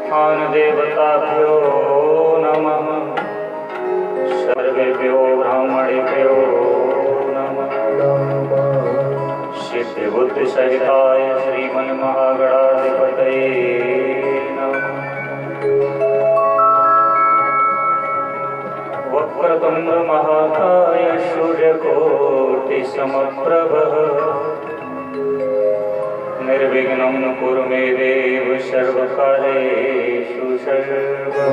स्थान देवताभ्यो नमः। सर्वेभ्यो ब्राह्मणेभ्यो नमः। सिद्धि बुद्धि सहिताय श्रीमन्महागणाधिपतये नमः। वक्रतुंड महाकाय सूर्यकोटि समप्रभः निर्विघ्नं कुरु मे देव सर्वकार्येषु सर्वदा।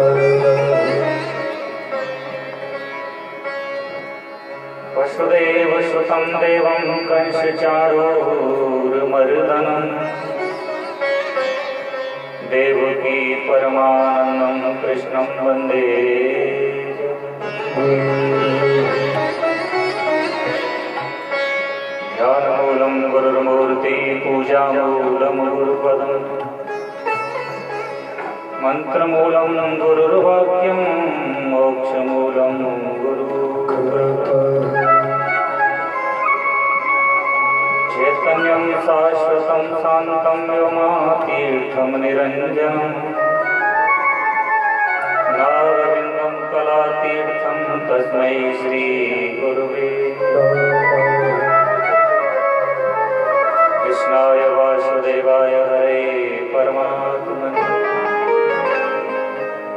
वसुदेव सुतं देवं कंसचाणूरमर्दनं देवकी परमानन्दं कृष्णं वन्दे। ध्यानमूलं गुरुर्मूर्ति पूजामूलं गुरुपदं मंत्रमूलं गुरुर्वाक्यं मोक्षमूलं गुरुकृपा। चैतन्यं शाश्वतं शान्तं व्योमातीर्थं निरञ्जनं नारविन्दं कलातीर्थं तस्मै श्रीगुरुवे कृष्णाय वासुदेवाय हरे परमात्मने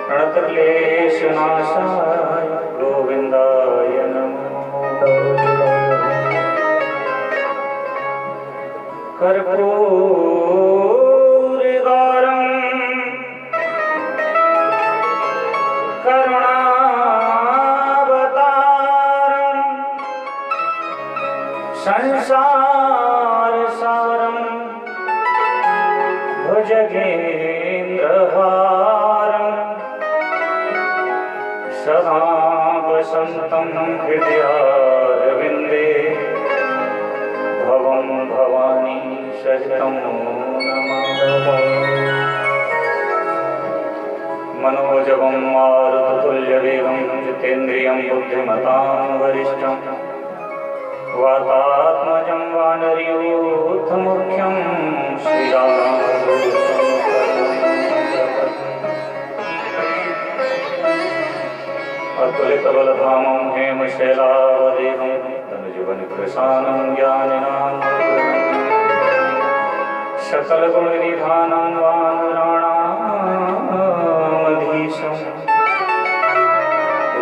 प्रणतक्लेशनाशाय गोविन्दाय नमः। कर्पूरगारं करुणावतारं संसारसारं भुजगेन्द्रहारं सदा वसन्तं हृदयारविन्दे भवं भवानी सहितं नमामि। मनोजवं मारुततुल्यवेगं जितेन्द्रियं बुद्धिमतां वरिष्ठं वातात्मजं वानरयूथमुख्यं श्रीरामदूतं अतुलितबलधामं हेमशैलावदेहं तनुजवनकृशानं ज्ञानिनां सकलगुणनिधानं वानराणामधीशं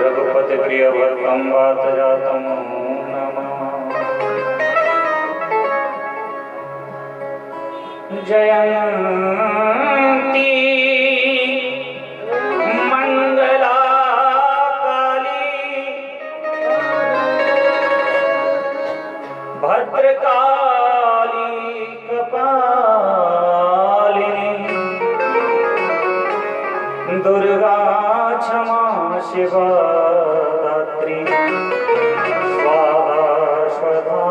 रघुपतिप्रियभक्तं वातजातं नमः। जयन्ती मंगला काली भद्रकाली कपालिनी दुर्गा क्षमा शिवा दात्री स्वाहा स्वधा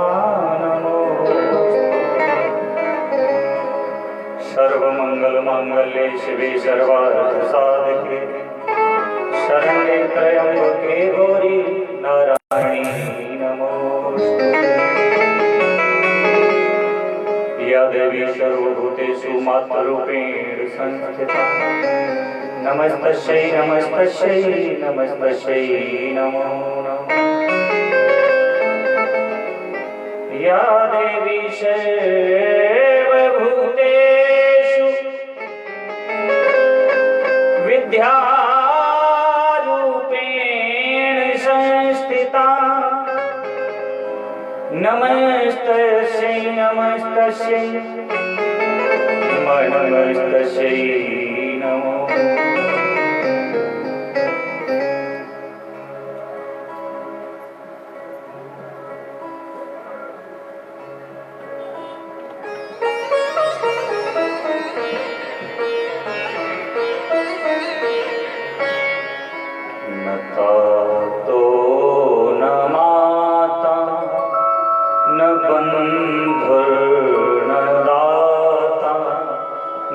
सर्वमंगलमांगल्ये शिवे सर्वार्थसाधके शरण्ये त्र्यंबके गौरी नारायणी नमोस्तुते। या देवी सर्वभूतेषु मातृरूपेण संस्थिता नमस्तस्यै नमस्तस्यै नमस्तस्यै नमो नमः। या देवी सर्वभूतेषु विद्यारूपेण संस्थिता नमस्तस्यै नमस्तस्यै नमस्तस्यै नमो।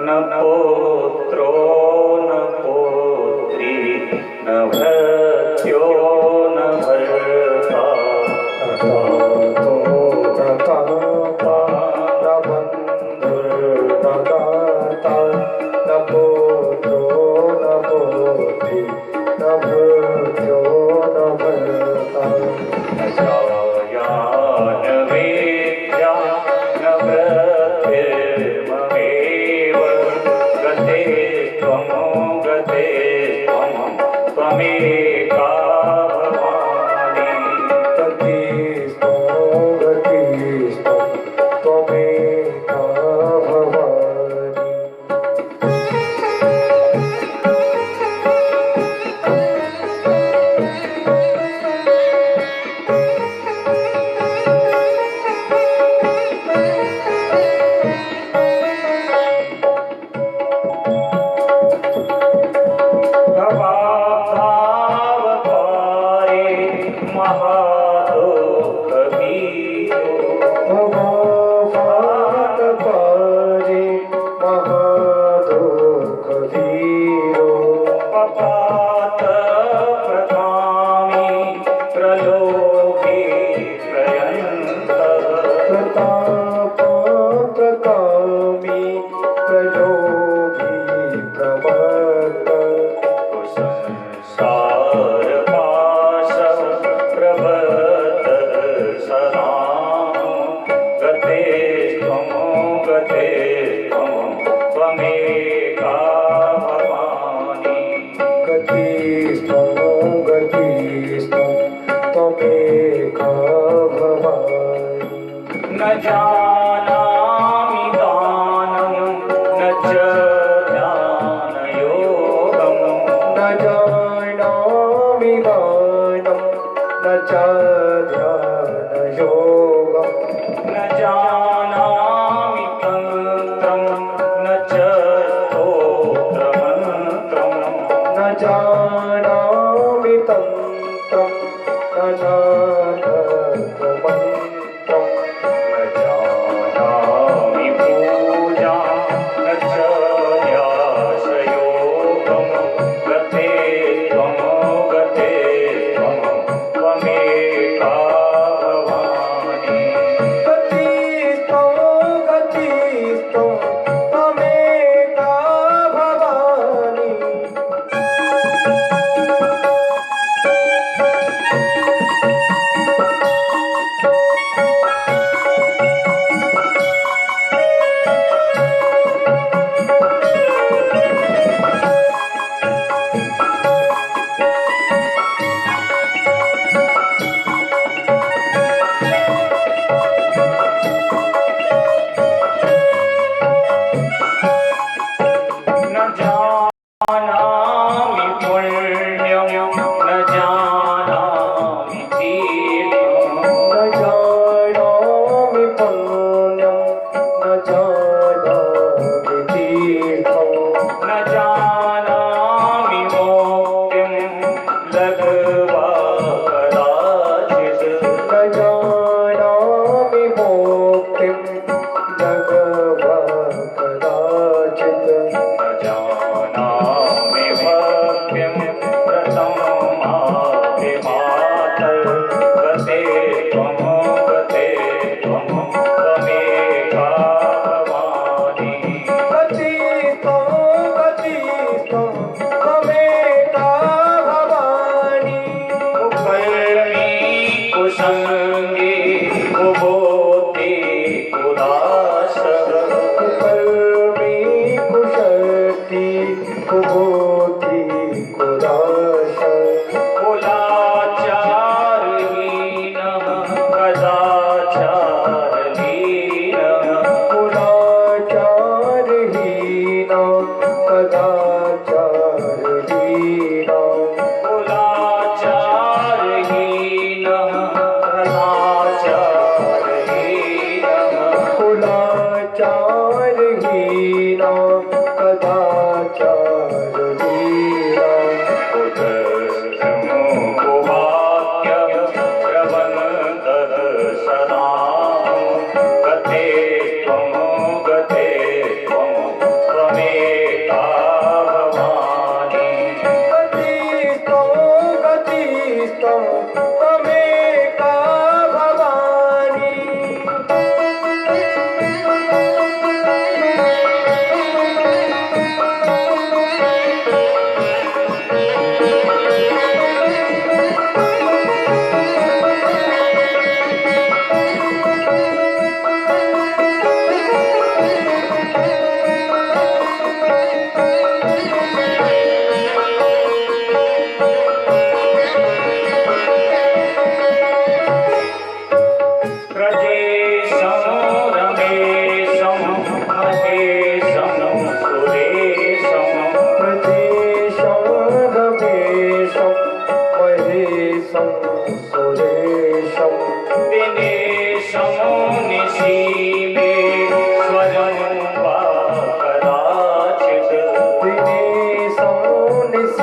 न पौत्रो न त्वं गते त्वं त्वमेका भवानि गतिस्त्वं गतिस्त्वं त्वमेका भवानि भवाभावपारे महादुःखभीरो भवापातपारे महादुःखवीरो पपातप्रकामी प्रलोभे प्रयन्तः प्रतापप्रकामी प्रलोभी प्रमत्त कुसंसारपाश प्रबद्धः सदा गते त्वं त्वमेका भवानि गतिस्त्वं गतिस्त्वं त्वमेका भवानि न जानामि दानं न च ज्ञानयोगम् न जानामि दानं न च ध्यानयोगम् न जानामि तन्त्रं न च स्तोत्रमन्त्रम् न जानामि तन्त्रं न जानामन्त्रं न जानामि पूजां न च न्यासयोगम् गते त्वं त्वमेका भवानि गतिस्त्वं गतिस्त्वं त्वमेका भवानि न जानामि पुण्यं न जानामि तीर्थम् न जानामि पुण्यं न जानामि तीर्थं न जानामि मोक्तिं लघ्वा कदाचित् न जानामि मोक्तिं जगवा कदाचित् न जानामि भक्तिं प्रथमाभिमातर् गते त्वं त्वमेका भवानि गतिस्त्वं गतिस्त्वं त्वमेका भवानि कुकर्मी कुसङ्गी कुबोधि कुदासः कुकर्मी कुशक्ति कुबोधि कुदाश कुलाचारहीनः कदाचारलीनः कुलाचारहीन कदाचारहीन कुलाचारहीनः कदाचारहीनः कुलाचारहीन कदाचारहीन कुवाक्य प्रबन्धः सदा गते त्वं त्वमेका भवानि गतिस्त्वं गतिस्त्वं त्वमेका भवानि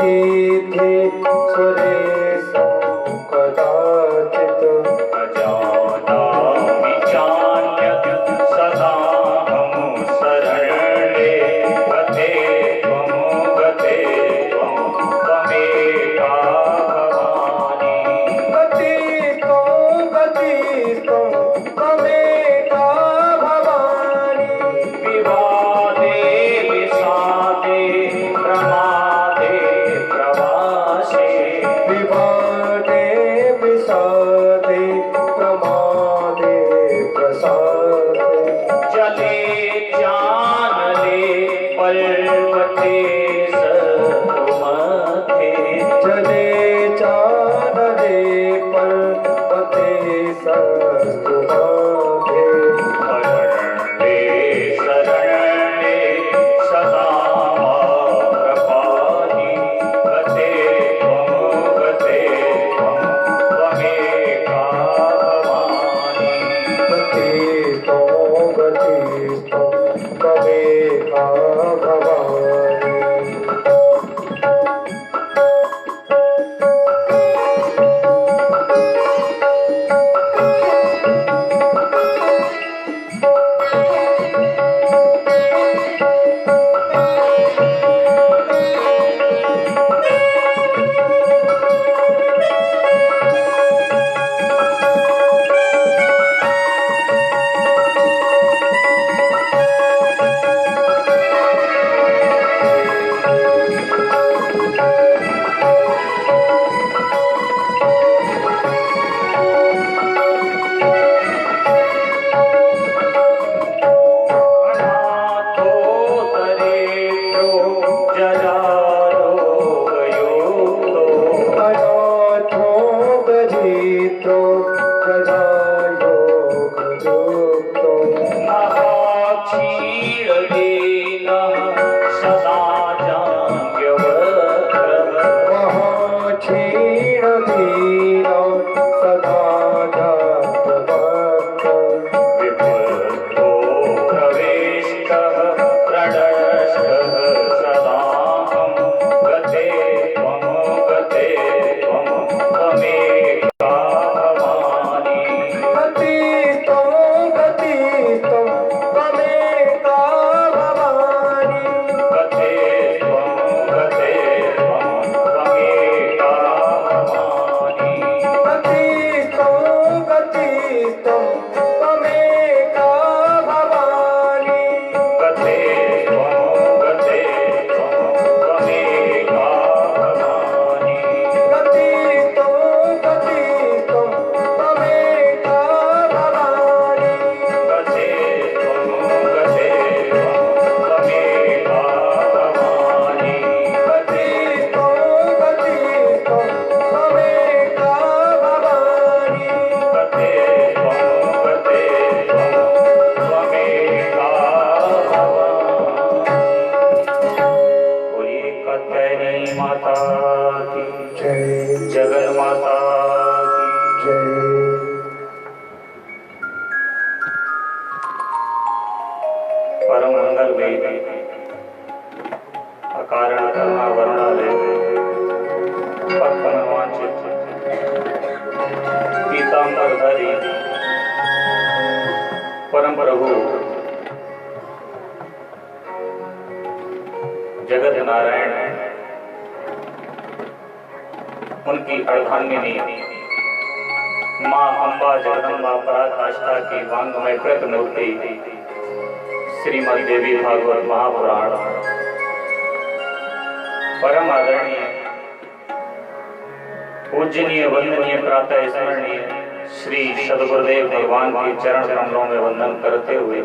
सिद्धि सुरेशं कदाचित् अजानामि चान्यत् सदाहं शरणे गते त्वं त्वमेका भवानि गतिस्त्वं त्वमेका भवानि विवादे विषादे प्रमादे प्रवासे विवादे विषादे प्रमादे प्रसादे जले जानले पर्वते सरुमथे जले चानले पर्वते संस्तुते शरणे सदा प्रपाहि गते त्वं त्वमेका भवानि गतिस्त्वं त्वमेका भवानि अनाथोदरेभ्यो जरारोगयोगो अनाथो गजितो गजायोगयुक्तो महाक्षीरदीनः सदा जाम्यवक्रः महाक्षीणदीनो सदा जातभक्तो विपुलो प्रवेष्टः प्रणष्टः सदाहं गते त्वं त्वमेका भवानि गतिस्त्वं त्वमेका भवानि गते त्वं त्वमेका भवानि गतिस्त्वं त्वमेका भवानि गते त्वं त्वमेका भवानि गतिस्त्वं त्वमेका भवानि गते त्वं त्वमेका भवानि गतिस्त्वं त्वमेका भवानि गते त्वं त्वमेका भवानि। बोलिए कात्यायनी माता की जय जगन माता की जय परम मंगल में अकारण करुणा वर्णालय पक्वन वांछित पीताम्बरधारी परम प्रभु जगत नारायण उनकी अर्धांगिनी माँ अम्बा जगदम्बा पराकाष्ठा की वांगमय कृत मूर्ति श्रीमद् देवी भागवत महापुराण परम आदरणीय पूजनीय वंदनीय प्रातः स्मरणीय श्री सद्गुरुदेव भगवान के चरण कमलों में वंदन करते हुए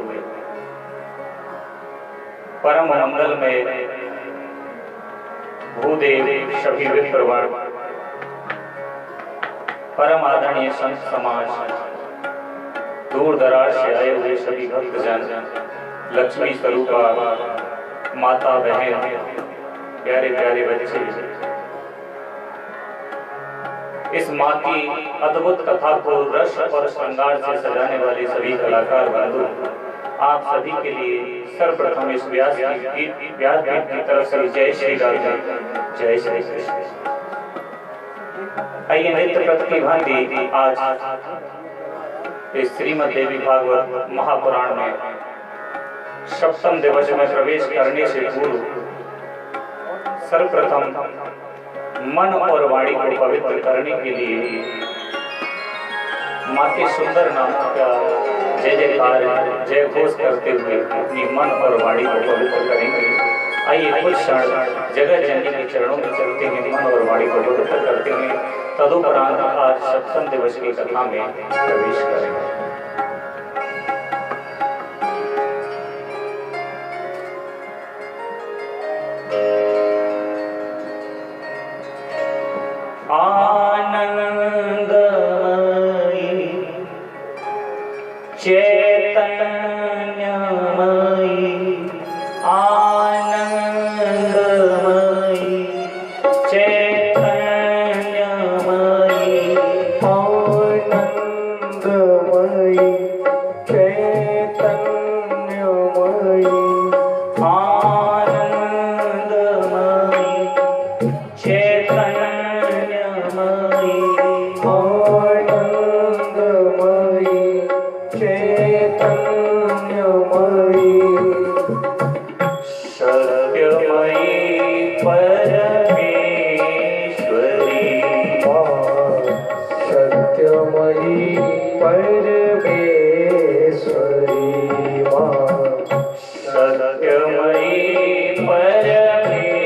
परम मंगल में भूदेव सभी विप्रवर परम आदरणीय संत समाज दूर दराज से आए हुए सभी भक्तजन लक्ष्मी स्वरूपा माता बहन प्यारे प्यारे बच्चे इस माँ की अद्भुत कथा को रस और श्रृंगार से सजाने वाले सभी कलाकार बंधु आप सभी के लिए सर्वप्रथम इस व्यास व्यासपीठ की तरफ से जय श्री राधे, जय श्री कृष्ण। आइए नित्य प्रति भांति आज इस श्रीमद् देवी भागवत महापुराण में सप्तम दिवस में प्रवेश करने से पूर्व सर्वप्रथम मन और वाणी को पवित्र करने के लिए माँ के सुंदर नाम का जय जयकार जय घोष करते हुए अपनी मन और वाणी को पवित्र करेंगे। आइए कुछ क्षण जगत जननी के चरणों में चलते हैं, मन और वाणी को पवित्र करते हैं। तदुपरांत आज सप्तम दिवस की कथा में प्रवेश करेंगे। आनंदमयी चैतन्यमयी आनंदमयी चैतन्यमयी आनंदमयी चैतन्यमयी आनंदमयी चैतन्यमयी आनंदमयी चैतन्यमयी सत्यमयी परमेश्वरी सत्यमयी परमेश्वरी सत्यमयी परमेश्वरी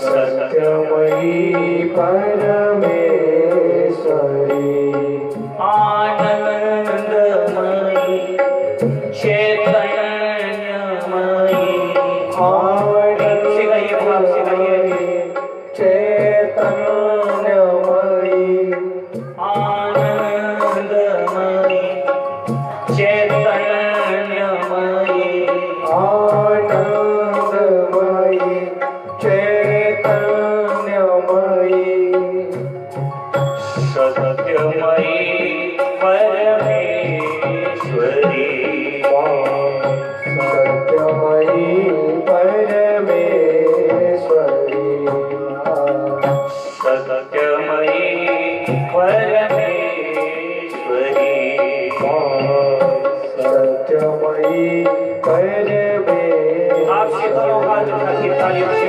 सत्यमयी परमेश्वरी आनंदमयी चैतन्यमयी चैतन्यमयी आनंदमयी चैतन्यमयी आनंदमयी चैतन्यमयी सत्यमयी परमेश्वरी सत्यमयी परमेश्वरी सत्यमयी परमेश्वरी सत्यमयी परमेश्वरी आपसे दोनों हाथ उठा के तालियों से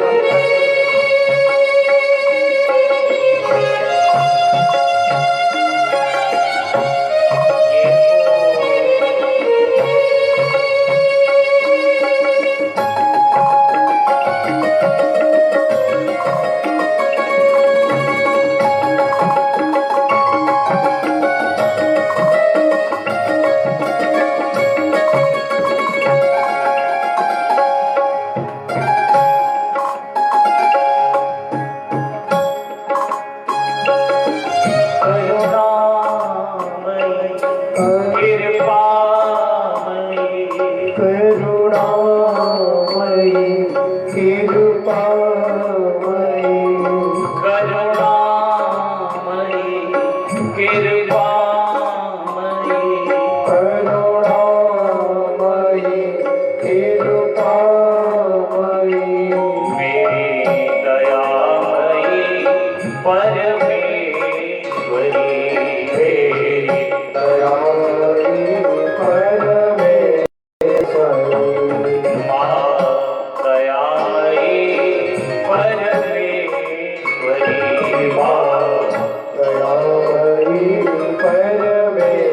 करुणामयी कृपामयी करुणामयी कृपामयी करुणामयी कृपामयी मेरी दयामयी परमेश्वरी दयामयी परमेश्वरी माँ दयामयी परमेश्वरी दयामयी परमेश्वरी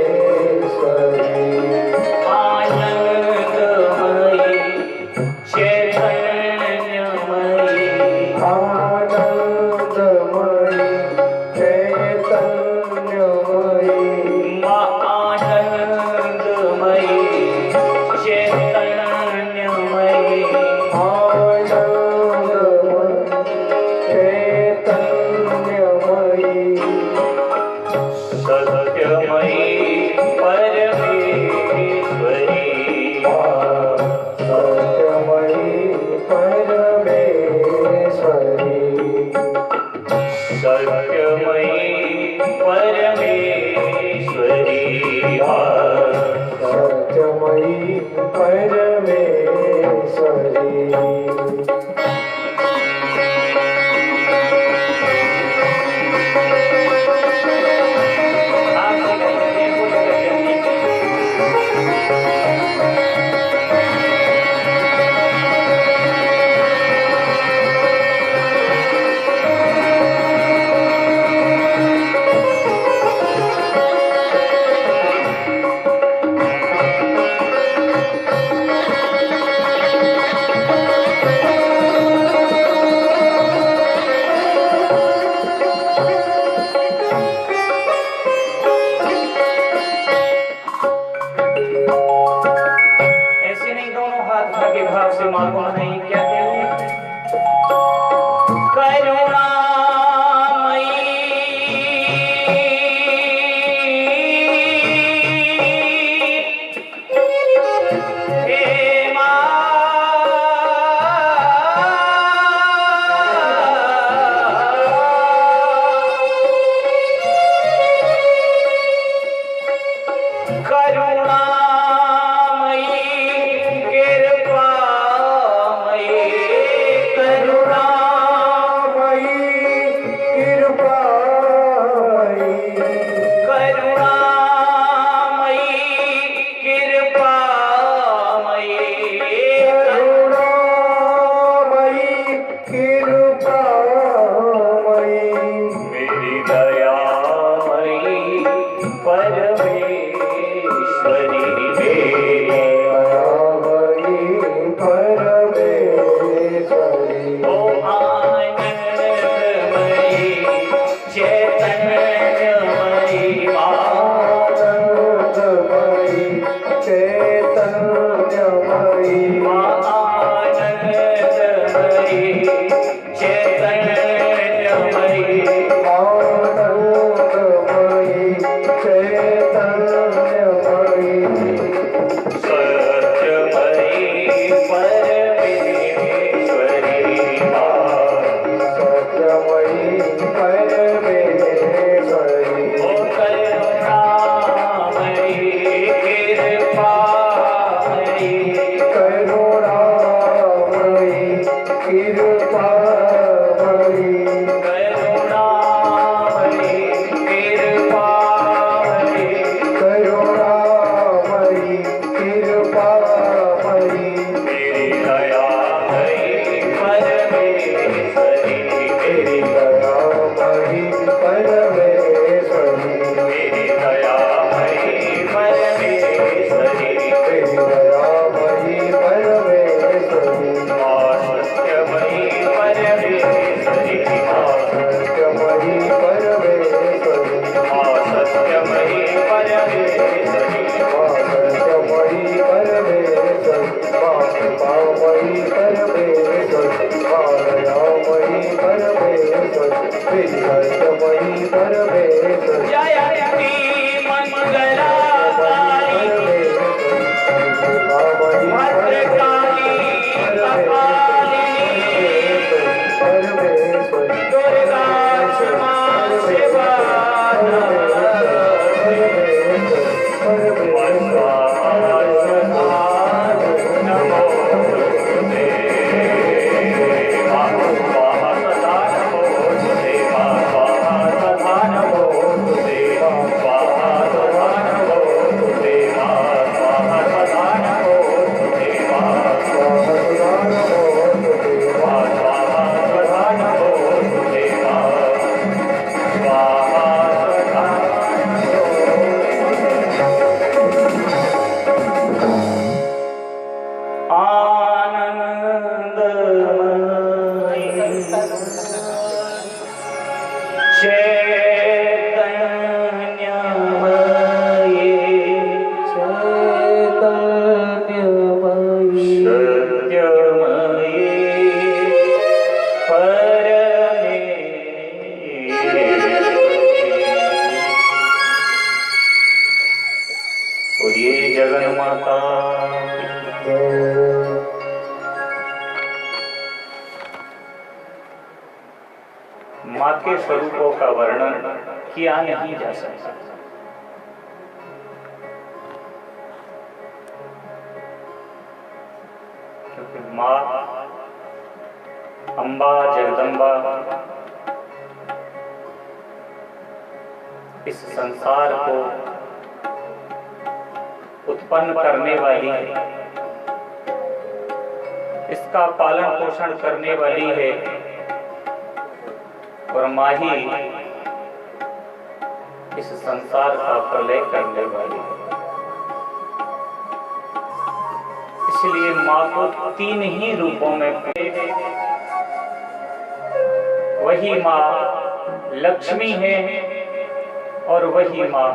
आनंदमयी चैतन्यमयी आनंदमयी चैतन्यमयी आनंदमयी चैतन्यमयी चैतन्यमयी सत्यमयी परमेश्वरी सत्यमयी परमेश्वरी सत्यमयी परमेश्वरी ऐसे नहीं, दोनों हाथ भर के भाव से मालूम नहीं क्या कहूं। माँ के स्वरूपों का वर्णन किया नहीं जा सकता। माँ अम्बा जगदम्बा इस संसार को उत्पन्न करने वाली है, इसका पालन पोषण करने वाली है और माँ ही इस संसार का प्रलय करने वाली है। इसलिए माँ को तीन ही रूपों में वही माँ लक्ष्मी है और वही माँ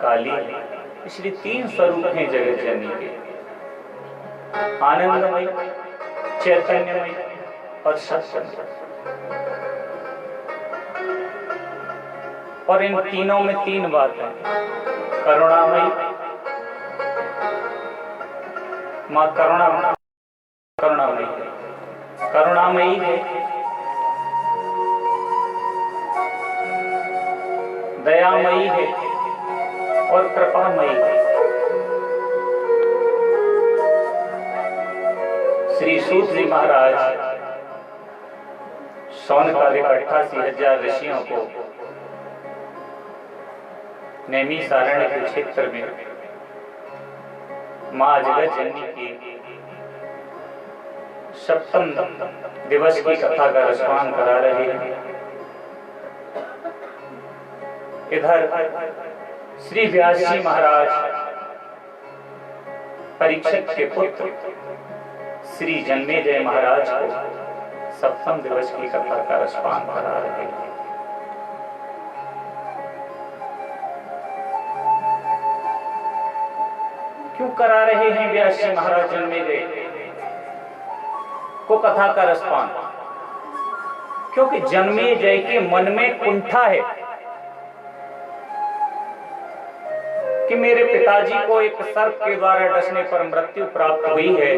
काली है। इसलिए तीन स्वरूप हैं जगत जननी के, आनंदमय, चैतन्यमय और सत्संग। और इन तीनों में तीन बातें, करुणामयी, माँ करुणामयी है, करुणामयी है, दयामयी है और कृपामयी है। श्री सूत जी महाराज शौनकादिक 88,000 ऋषियों को नैमिषारण्य के क्षेत्र में माँ जगत जननी की सप्तम दिवस की कथा का रसपान करा रहे हैं। इधर श्री व्यास जी महाराज परीक्षित के पुत्र श्री जन्मेजय महाराज को सप्तम दिवस की कथा का रसपान करा रहे हैं। क्यों करा रहे हैं व्यास जी महाराज जन्मेजय को कथा का रसपान? क्योंकि जन्मेजय के मन में कुंठा है कि मेरे पिताजी को एक सर्प के द्वारा डसने पर मृत्यु प्राप्त हुई है,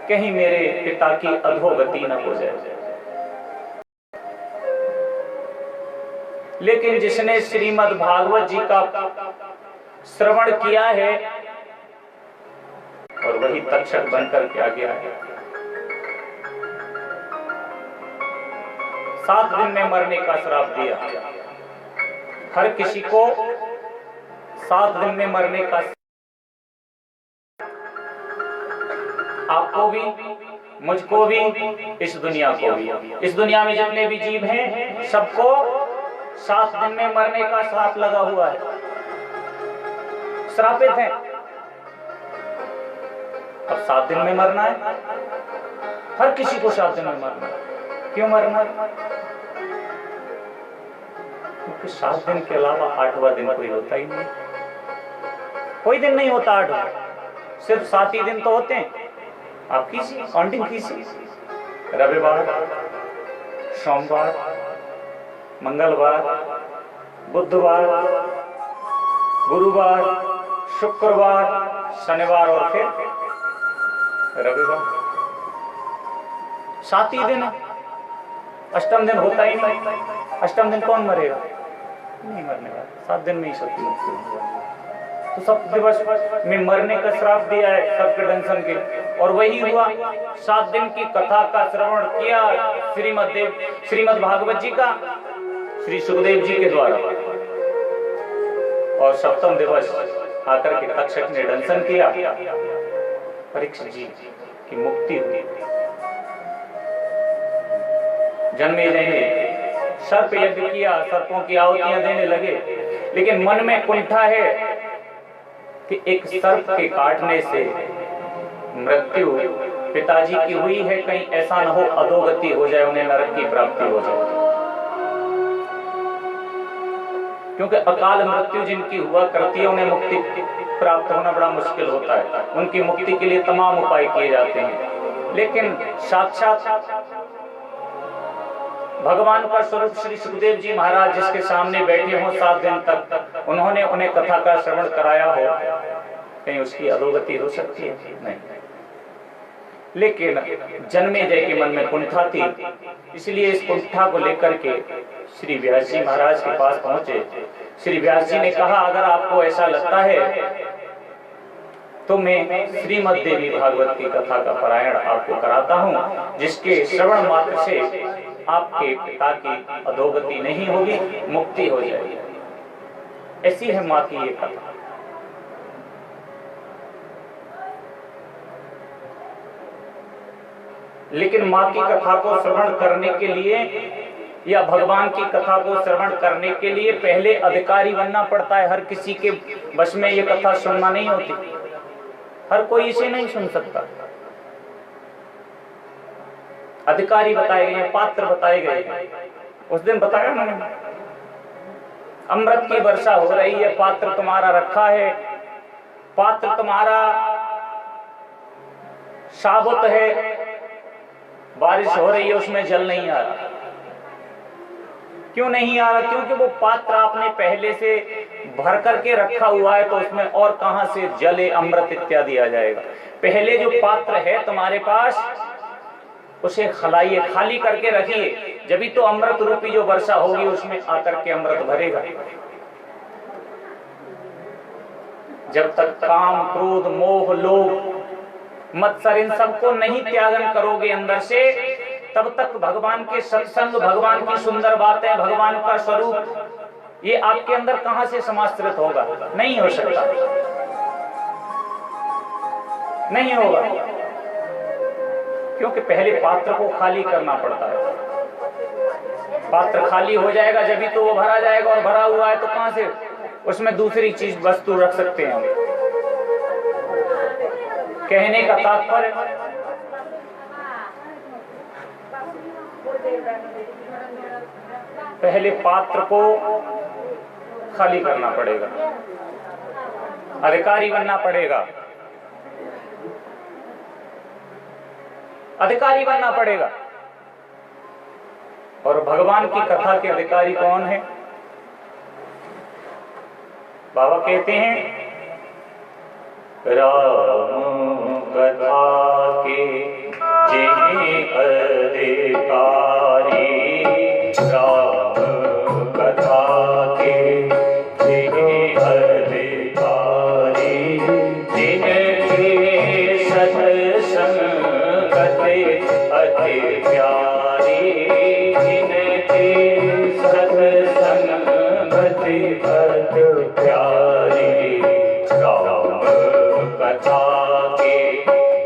कहीं मेरे पिता की अधोगति न हो जाए। लेकिन जिसने श्रीमद् भागवत जी का श्रवण किया है और वही तक्षक बनकर के आ गया है, 7 दिन में मरने का श्राप दिया। हर किसी को 7 दिन में मरने का, आपको भी, मुझको भी, इस दुनिया को भी। इस दुनिया में जितने भी जीव हैं सबको 7 दिन में मरने का श्राप लगा हुआ है, श्रापित हैं। अब 7 दिन में मरना है, हर किसी को 7 दिन में मरना है। क्यों मरना? क्योंकि 7 दिन के अलावा 8वां दिन कोई होता ही नहीं। कोई दिन नहीं होता 8वां, सिर्फ 7 ही दिन तो होते हैं। आप कीजिए, काउंटिंग कीजिए, रविवार, सोमवार, मंगलवार, बुधवार, गुरुवार, शुक्रवार, शनिवार और फिर रविवार। 7 ही दिन है, अष्टम दिन होता ही नहीं। अष्टम दिन कौन मरेगा? नहीं मरने वाला, 7 दिन में ही सबकी मुक्ति होगी। तो सब दिवस में मरने का श्राप दिया है सबके दंशन के, और वही हुआ। 7 दिन की कथा का श्रवण किया श्रीमद् भागवत जी का श्री सुखदेव जी के द्वारा, और सप्तम दिवस आकर के तक्षक ने दंशन किया, परीक्षित जी की मुक्ति हुई। जन्मेजय ने सर्प यज्ञ किया, सर्पों की आहुतियां देने लगे, लेकिन मन में कुंठा है कि एक सर्प के काटने से मृत्यु पिताजी की हुई है, कहीं ऐसा न हो अधोगति हो जाए, उन्हें नरक की प्राप्ति हो जाए। क्योंकि अकाल मृत्यु जिनकी हुआ करती है उन्हें मुक्ति प्राप्त होना बड़ा मुश्किल होता है। उनकी मुक्ति के लिए तमाम उपाय किए जाते हैं, लेकिन साक्षात भगवान का स्वरूप श्री सुखदेव जी महाराज जिसके सामने बैठे हो 7 दिन तक, उन्होंने उन्हें कथा का श्रवण कराया हो, कहीं उसकी अधोगति हो सकती है? नहीं। लेकिन जन्मेजय के मन में कुंठा थी, इसलिए इस कुंठा को लेकर के श्री व्यास जी महाराज के पास पहुंचे। श्री व्यास जी ने कहा, अगर आपको ऐसा लगता है तो मैं श्रीमद् देवी भागवत की कथा का पारायण आपको कराता हूँ, जिसके श्रवण मात्र से आपके पिता की अधोगति नहीं होगी, मुक्ति हो जाएगी। ऐसी है माँ की ये कथा। लेकिन माँ की कथा को श्रवण करने के लिए या भगवान की कथा को श्रवण करने के लिए पहले अधिकारी बनना पड़ता है। हर किसी के बस में ये कथा सुनना नहीं होती, हर कोई इसे नहीं सुन सकता। अधिकारी बताए गए, पात्र बताए गए। उस दिन बताया मैंने, अमृत की वर्षा हो रही है, पात्र तुम्हारा रखा है, पात्र तुम्हारा साबुत है, बारिश हो रही है, उसमें जल नहीं आ रहा। क्यों नहीं आ रहा? क्योंकि वो पात्र आपने पहले से भर करके रखा हुआ है, तो उसमें और कहां से जल अमृत इत्यादि आ जाएगा। पहले जो पात्र है तुम्हारे पास, उसे खलाइए, खाली करके रखिए, जब तो अमृत रूपी जो वर्षा होगी उसमें आकर के अमृत भरेगा। जब तक काम, क्रोध, मोह, लोभ, मत्सर इन सबको नहीं त्यागन करोगे अंदर से, तब तक भगवान के सत्संग, भगवान की सुंदर बातें, भगवान का स्वरूप ये आपके अंदर कहां से समाश्रित होगा? नहीं हो सकता, नहीं होगा। क्योंकि पहले पात्र को खाली करना पड़ता है। पात्र खाली हो जाएगा जब ही तो वो भरा जाएगा, और भरा हुआ है तो कहां से उसमें दूसरी चीज, वस्तु रख सकते हैं हम। कहने का तात्पर्य, पहले पात्र को खाली करना पड़ेगा, अधिकारी बनना पड़ेगा, अधिकारी बनना पड़ेगा। और भगवान की कथा के अधिकारी कौन है? बाबा कहते हैं, राम कथा के जिन्हें अधिकारी, राम कथा के जिन्हें अधिकारी, जिनके सत्संगत अति प्यारी, जिनके सत्संगत अति प्यारी, राम कथा के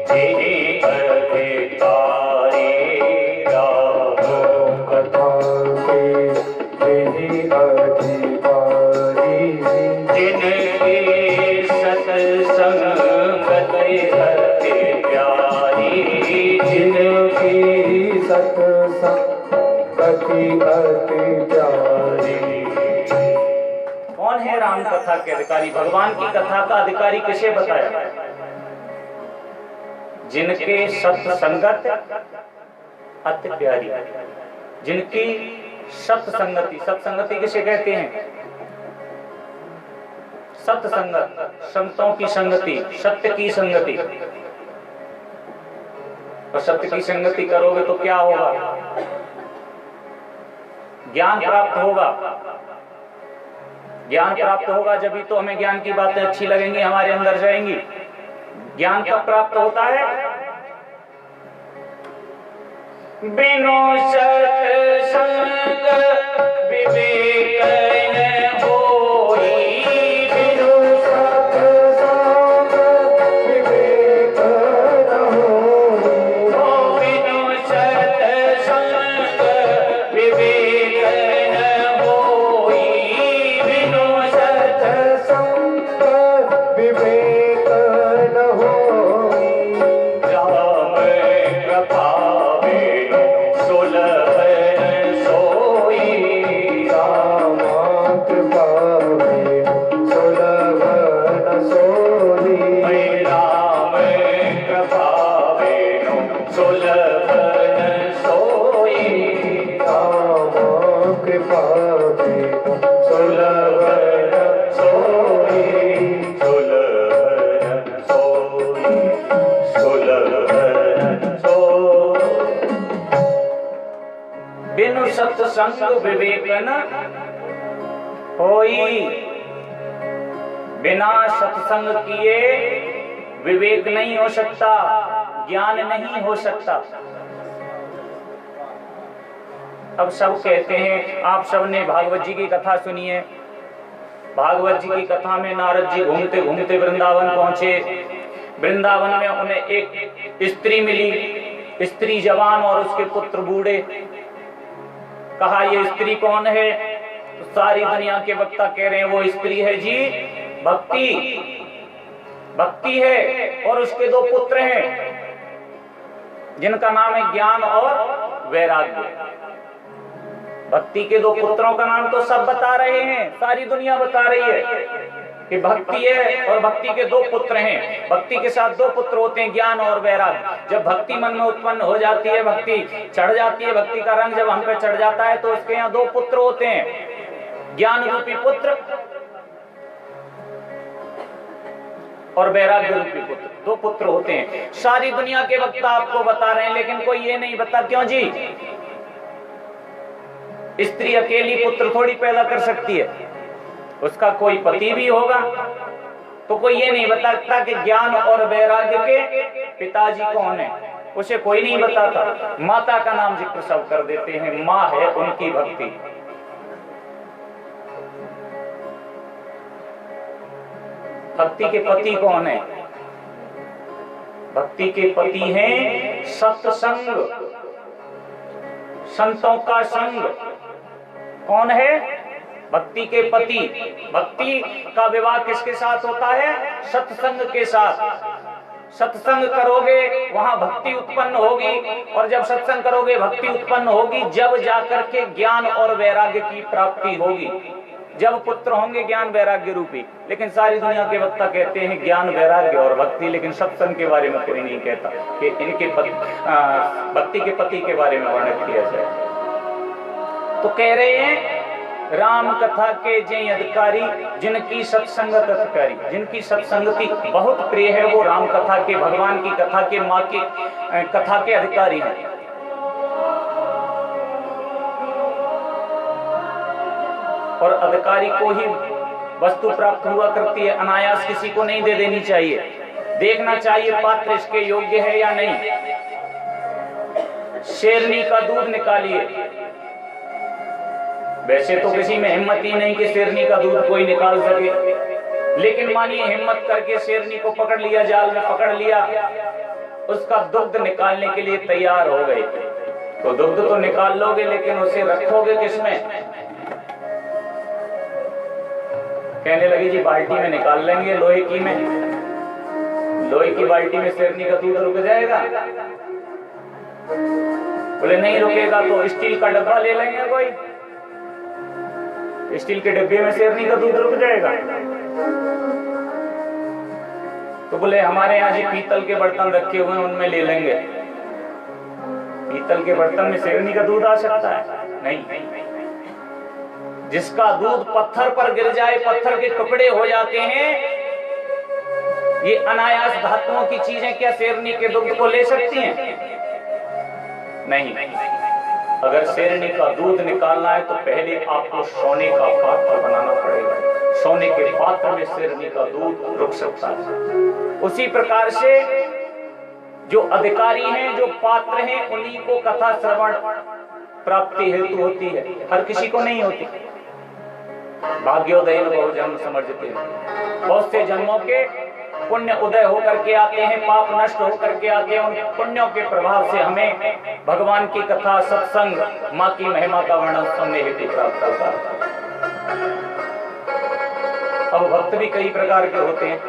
जिन्हें अधिकारी, राम कथा के जिन्हें अधिकारी, जिनके सत्संगत अति प्यारी, जिनकी सत्संगति अति प्यारी। कौन है राम कथा के अधिकारी? भगवान की कथा का अधिकारी किसे बताया? जिनके सत्संगत अति प्यारी, जिनकी सत्संगति, सत्संगति किसे कहते हैं? सत्संगत, संतों की संगति, सत्य की संगति। और सत्य की संगति करोगे तो क्या होगा? ज्ञान प्राप्त होगा। ज्ञान प्राप्त होगा जब ही तो हमें ज्ञान की बातें अच्छी लगेंगी, हमारे अंदर जाएंगी। ज्ञान कब प्राप्त होता है? बिनु सत्संग विवेक न होई, बिनु सत्संग विवेक न होई, बिनु सत्संग विवेक न होई, बिनु सत्संग विवेक न होई, राम कृपा बिनु सुलभ सोई, राम कृपा बिनु सुलभ न सोई, राम कृपा बिनु सुलभ न सोई, राम कृपा बिनु सुलभ न सोई, सुलभ न सोई, सुलभ न सोई। बिनु सत्संग विवेक न होई, बिना सत्संग किए विवेक नहीं हो सकता, ज्ञान नहीं हो सकता। अब सब कहते हैं, आप सब ने भागवत जी की कथा सुनी है। भागवत जी की कथा में नारद जी घूमते घूमते वृंदावन पहुंचे। वृंदावन में उन्हें एक स्त्री मिली, स्त्री जवान और उसके पुत्र बूढ़े। कहा ये स्त्री कौन है? तो सारी दुनिया के वक्ता कह रहे हैं वो स्त्री है जी भक्ति, भक्ति है और उसके दो पुत्र हैं जिनका नाम है ज्ञान और वैराग्य। भक्ति के दो पुत्रों का नाम तो सब बता रहे हैं, सारी दुनिया बता रही है कि भक्ति है और भक्ति के दो पुत्र हैं। भक्ति के साथ दो पुत्र होते हैं, ज्ञान और वैराग्य। जब भक्ति मन में उत्पन्न हो जाती है, भक्ति चढ़ जाती है, भक्ति का रंग जब हम पे चढ़ जाता है तो उसके यहाँ दो पुत्र होते हैं, ज्ञान रूपी पुत्र और वैराग्य रूपी पुत्र। दो पुत्र होते हैं। सारी दुनिया के वक्ता आपको बता रहे हैं, लेकिन कोई ये नहीं बता। क्यों जी? स्त्री अकेली पुत्र थोड़ी पैदा कर सकती है, उसका कोई पति भी होगा। तो कोई ये नहीं बताता कि ज्ञान और वैराग्य के पिताजी कौन है, उसे कोई नहीं बताता। माता का नाम जिक्र सब कर देते हैं, माँ है उनकी भक्ति। भक्ति के पति कौन है? भक्ति के पति हैं सत्संग, संतों का संग। कौन है? भक्ति के पति। भक्ति का विवाह किसके साथ होता है? सत्संग के साथ। सत्संग करोगे वहां भक्ति उत्पन्न होगी, और जब सत्संग करोगे भक्ति उत्पन्न होगी, जब जाकर के ज्ञान और वैराग्य की प्राप्ति होगी, जब पुत्र होंगे ज्ञान वैराग्य रूपी। लेकिन सारी दुनिया के वक्ता कहते हैं ज्ञान वैराग्य और भक्ति, लेकिन सत्संग के बारे में कोई नहीं कहता कि इनके भक्ति के पति के बारे में वर्णन किया जाए। तो कह रहे हैं राम कथा के जय अधिकारी, जिनकी सत्संगत अधिकारी, जिनकी सत्संगति बहुत प्रिय है, वो राम कथा के, भगवान की कथा के, माँ की कथा के अधिकारी हैं। और अधिकारी को ही वस्तु प्राप्त हुआ करती है, अनायास किसी को नहीं दे देनी चाहिए। देखना चाहिए पात्र इसके योग्य है या नहीं। शेरनी का दूध निकालिए, वैसे तो किसी में हिम्मत ही नहीं कि शेरनी का दूध कोई निकाल सके, लेकिन मानिए हिम्मत करके शेरनी को पकड़ लिया, जाल में पकड़ लिया, उसका दुग्ध निकालने के लिए तैयार हो गए। तो दुग्ध तो निकाल लोगे, लेकिन उसे रखोगे किसमें? कहने लगी जी बाल्टी में निकाल लेंगे, लोहे की में। लोहे की बाल्टी में शेरनी का दूध रुक जाएगा? बोले नहीं रुकेगा तो स्टील का डब्बा ले लेंगे कोई, स्टील के डब्बे में शेरनी का दूध रुक जाएगा। तो बोले हमारे यहाँ जी पीतल के बर्तन रखे हुए हैं, उनमें ले लेंगे। पीतल के बर्तन में शेरनी का दूध आ सकता है? नहीं। जिसका दूध पत्थर पर गिर जाए, पत्थर के टुकड़े हो जाते हैं, ये अनायास धातुओं की चीजें क्या शेरनी के दूध को ले सकती हैं? नहीं। अगर शेरनी का दूध निकालना है तो पहले आपको सोने का पात्र बनाना पड़ेगा। सोने के पात्र में शेरनी का दूध रुक सकता है। उसी प्रकार से जो अधिकारी हैं, जो पात्र हैं, उन्हीं को कथा श्रवण प्राप्ति हेतु होती है, हर किसी को नहीं होती। भाग्योदय बहु जन्म समझते हैं, बहुत से जन्मों के पुण्य उदय होकर के आते हैं, पाप नष्ट होकर के आते हैं। उन पुण्यों के प्रभाव से हमें भगवान की कथा, सत्संग, माँ की महिमा का वर्णन सुनने हेतु प्राप्त होता है। अब भक्त भी कई प्रकार के होते हैं,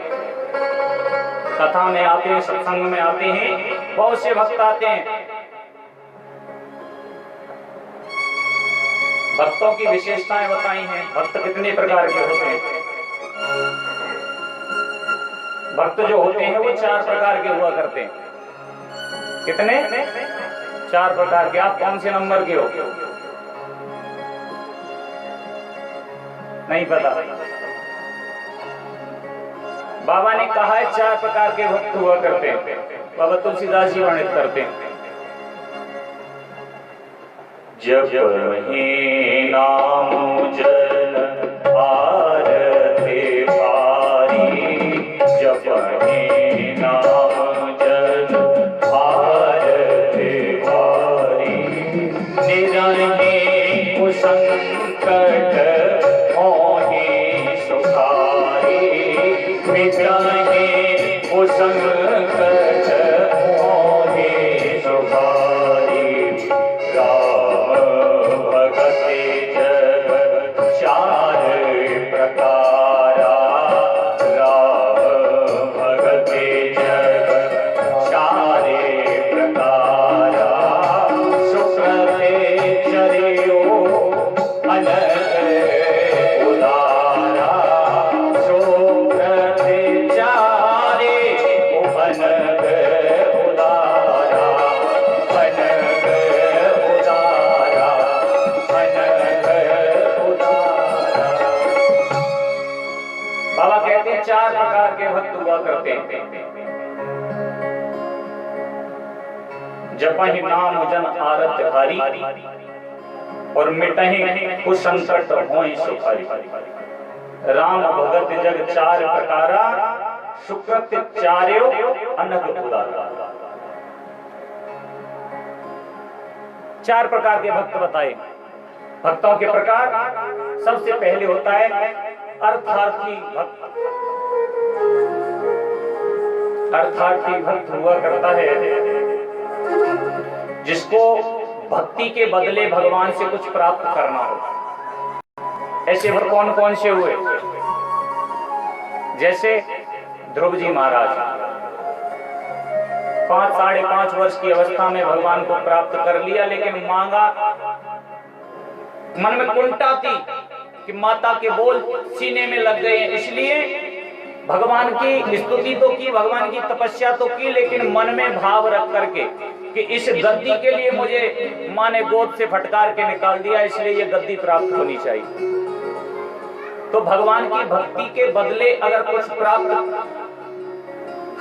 कथा में आते हैं, सत्संग में आते हैं, बहुत से भक्त आते हैं। भक्तों की विशेषताएं बताई हैं, भक्त कितने प्रकार के होते हैं। भक्त जो होते हैं वो 4 प्रकार के हुआ करते हैं। कितने? 4 प्रकार के। आप कौन से नंबर के हो? नहीं पता। बाबा ने कहा है 4 प्रकार के भक्त हुआ करते हैं। बाबा तुलसीदास जी वर्णित करते हैं। जब ही नाम जल आरती भारी, जब ही नाम रहे वो संकट मोहे सुखारे, मिट रहे वो संकट मोहे सुखारे। राम भगत जग चार प्रकारा, राम भगत जग चारे प्रकारा। सुकृते चरियो अनग उदारा, सुकृते चारे अनग उदारा, अनग उदारा, अनग उदारा। बाबा कहते हैं चार प्रकार के भक्त हुआ करते हैं। जपहि नाम जन आरत हारी, और मिटहि कुछ संकट होई सुखारी। राम भगत जग चार प्रकारा, सुकृत चार्यो अनग उदारा। चार प्रकार के भक्त बताए। भक्तों के प्रकार सबसे पहले होता है अर्थार्थी भक्त। अर्थार्थी भक्त हुआ करता है जिसको भक्ति के बदले भगवान से कुछ प्राप्त करना हो। ऐसे भक्त कौन कौन से हुए? जैसे ध्रुव जी महाराज 5-5.5 वर्ष की अवस्था में भगवान को प्राप्त कर लिया, लेकिन मांगा, मन में कुंठा थी कि माता के बोल सीने में लग गए हैं, इसलिए भगवान की स्तुति तो की, भगवान की तपस्या तो की, लेकिन मन में भाव रख करके कि इस गद्दी के लिए मुझे माँ ने गोद से फटकार के निकाल दिया, इसलिए ये गद्दी प्राप्त होनी चाहिए। तो भगवान की भक्ति के बदले अगर कुछ प्राप्त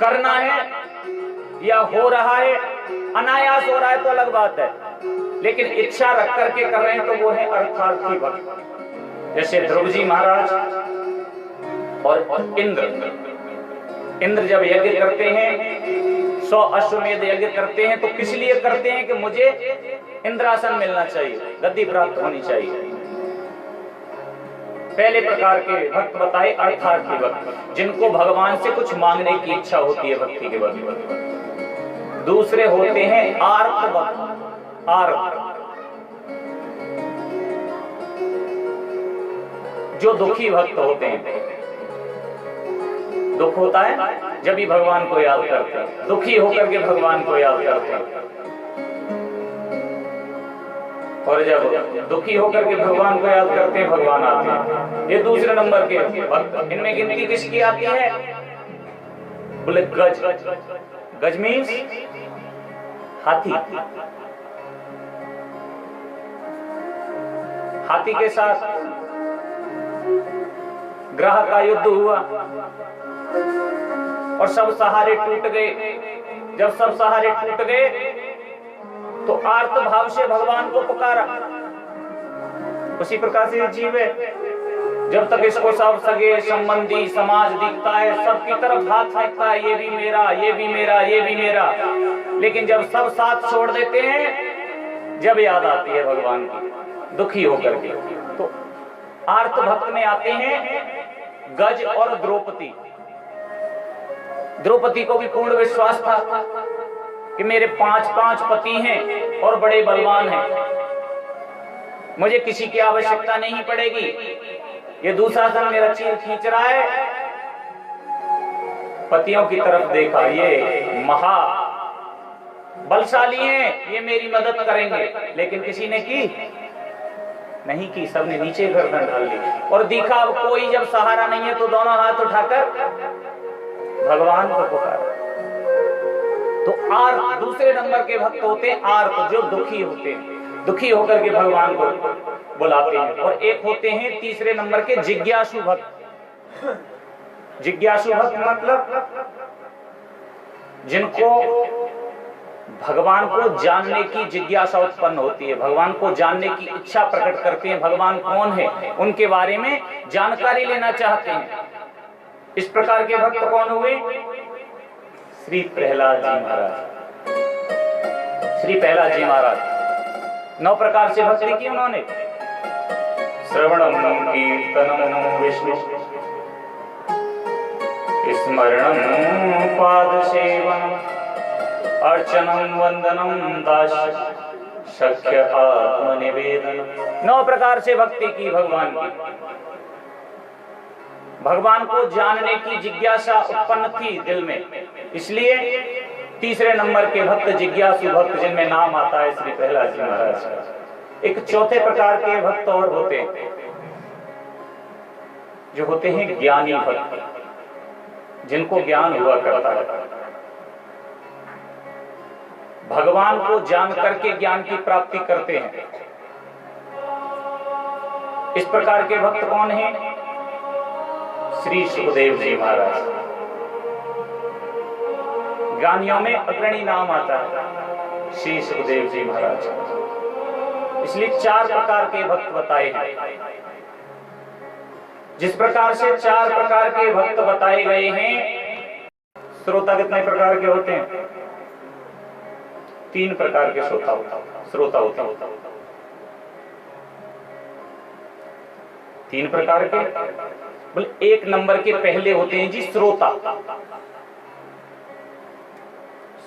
करना है या हो रहा है, अनायास हो रहा है तो अलग बात है, लेकिन इच्छा रख करके कर रहे हैं तो वो है अर्थार्थी भक्त। जैसे ध्रुव जी महाराज और इंद्र जब यज्ञ करते हैं, 100 अश्वमेध यज्ञ करते हैं, तो किस लिए करते हैं? कि मुझे इंद्रासन मिलना चाहिए, गद्दी प्राप्त होनी चाहिए। पहले प्रकार के भक्त बताए अर्थार्थी भक्त, जिनको भगवान से कुछ मांगने की इच्छा होती है भक्ति के बदले। दूसरे होते हैं आर्त भक्त। आर्त जो दुखी भक्त होते हैं। दुख होता है जब भी भगवान को याद करते हैं, दुखी होकर के भगवान को याद करते हैं। और जब दुखी होकर के भगवान को याद करते हैं, भगवान आते हैं। ये दूसरे नंबर के भक्त। इनमें गिनती किसकी आती है? बोले गज। गज मीन्स हाथी। हाथी के साथ ग्रह का युद्ध हुआ और सब सहारे टूट गए। जब सब सहारे टूट गए तो आर्त भाव से भगवान को पुकारा। उसी प्रकार से जीव है, जब तक इसको सब सगे संबंधी समाज दिखता है, सबकी तरफ हाथ फेंकता है, ये भी मेरा, ये भी मेरा, ये भी मेरा। लेकिन जब सब साथ छोड़ देते हैं, जब याद आती है भगवान की, दुखी होकर के, तो आर्त भक्त में आते हैं गज और द्रौपदी। द्रौपदी को भी पूर्ण विश्वास था कि मेरे 5 पति हैं और बड़े बलवान हैं, मुझे किसी की आवश्यकता नहीं पड़ेगी। ये दूसरा सन मेरा चीर खींच रहा है। पतियों की तरफ देखा, ये महा बलशाली हैं, ये मेरी मदद करेंगे, लेकिन किसी ने की नहीं की, सबने नीचे गर्दन डाल ली। और दिखा अब कोई जब सहारा नहीं है तो दोनों हाथ उठाकर भगवान को पुकारा। तो आर्त दूसरे नंबर के भक्त होते हैं। आर्त जो दुखी होते हैं, दुखी होकर के भगवान को बुलाते हैं। और एक होते हैं तीसरे नंबर के जिज्ञासु भक्त। जिज्ञासु भक्त मतलब जिनको भगवान को जानने की जिज्ञासा उत्पन्न होती है, भगवान को जानने की इच्छा प्रकट करते हैं, भगवान कौन है उनके बारे में जानकारी लेना चाहते हैं। इस प्रकार के भक्त कौन हुए? श्री प्रहलाद जी महाराज। श्री प्रहलाद जी महाराज 9 प्रकार से भक्ति की उन्होंने। श्रवणम कीर्तनम विष्णु स्मरणम पाद सेवनम अर्चनम वंदनम दास शक्य आत्मनिवेदन। 9 प्रकार से भक्ति की भगवान की। भगवान को जानने की जिज्ञासा उत्पन्न थी दिल में, इसलिए तीसरे नंबर के भक्त जिज्ञासु भक्त, जिनमें नाम आता है श्री प्रहलाद जी महाराज। एक चौथे प्रकार के भक्त और होते हैं, जो होते हैं ज्ञानी भक्त, जिनको ज्ञान हुआ करता है। भगवान को जान करके ज्ञान की प्राप्ति करते हैं। इस प्रकार के भक्त कौन हैं? श्री सुखदेव जी महाराज। ज्ञानियों में अग्रणी नाम आता है श्री सुखदेव जी महाराज। इसलिए 4 प्रकार के भक्त बताए हैं। जिस प्रकार से 4 प्रकार के भक्त बताए गए हैं, श्रोता कितने प्रकार के होते हैं? 3 प्रकार के श्रोता होते हैं। 3 प्रकार के, बोले 1 नंबर के पहले होते हैं जी श्रोता।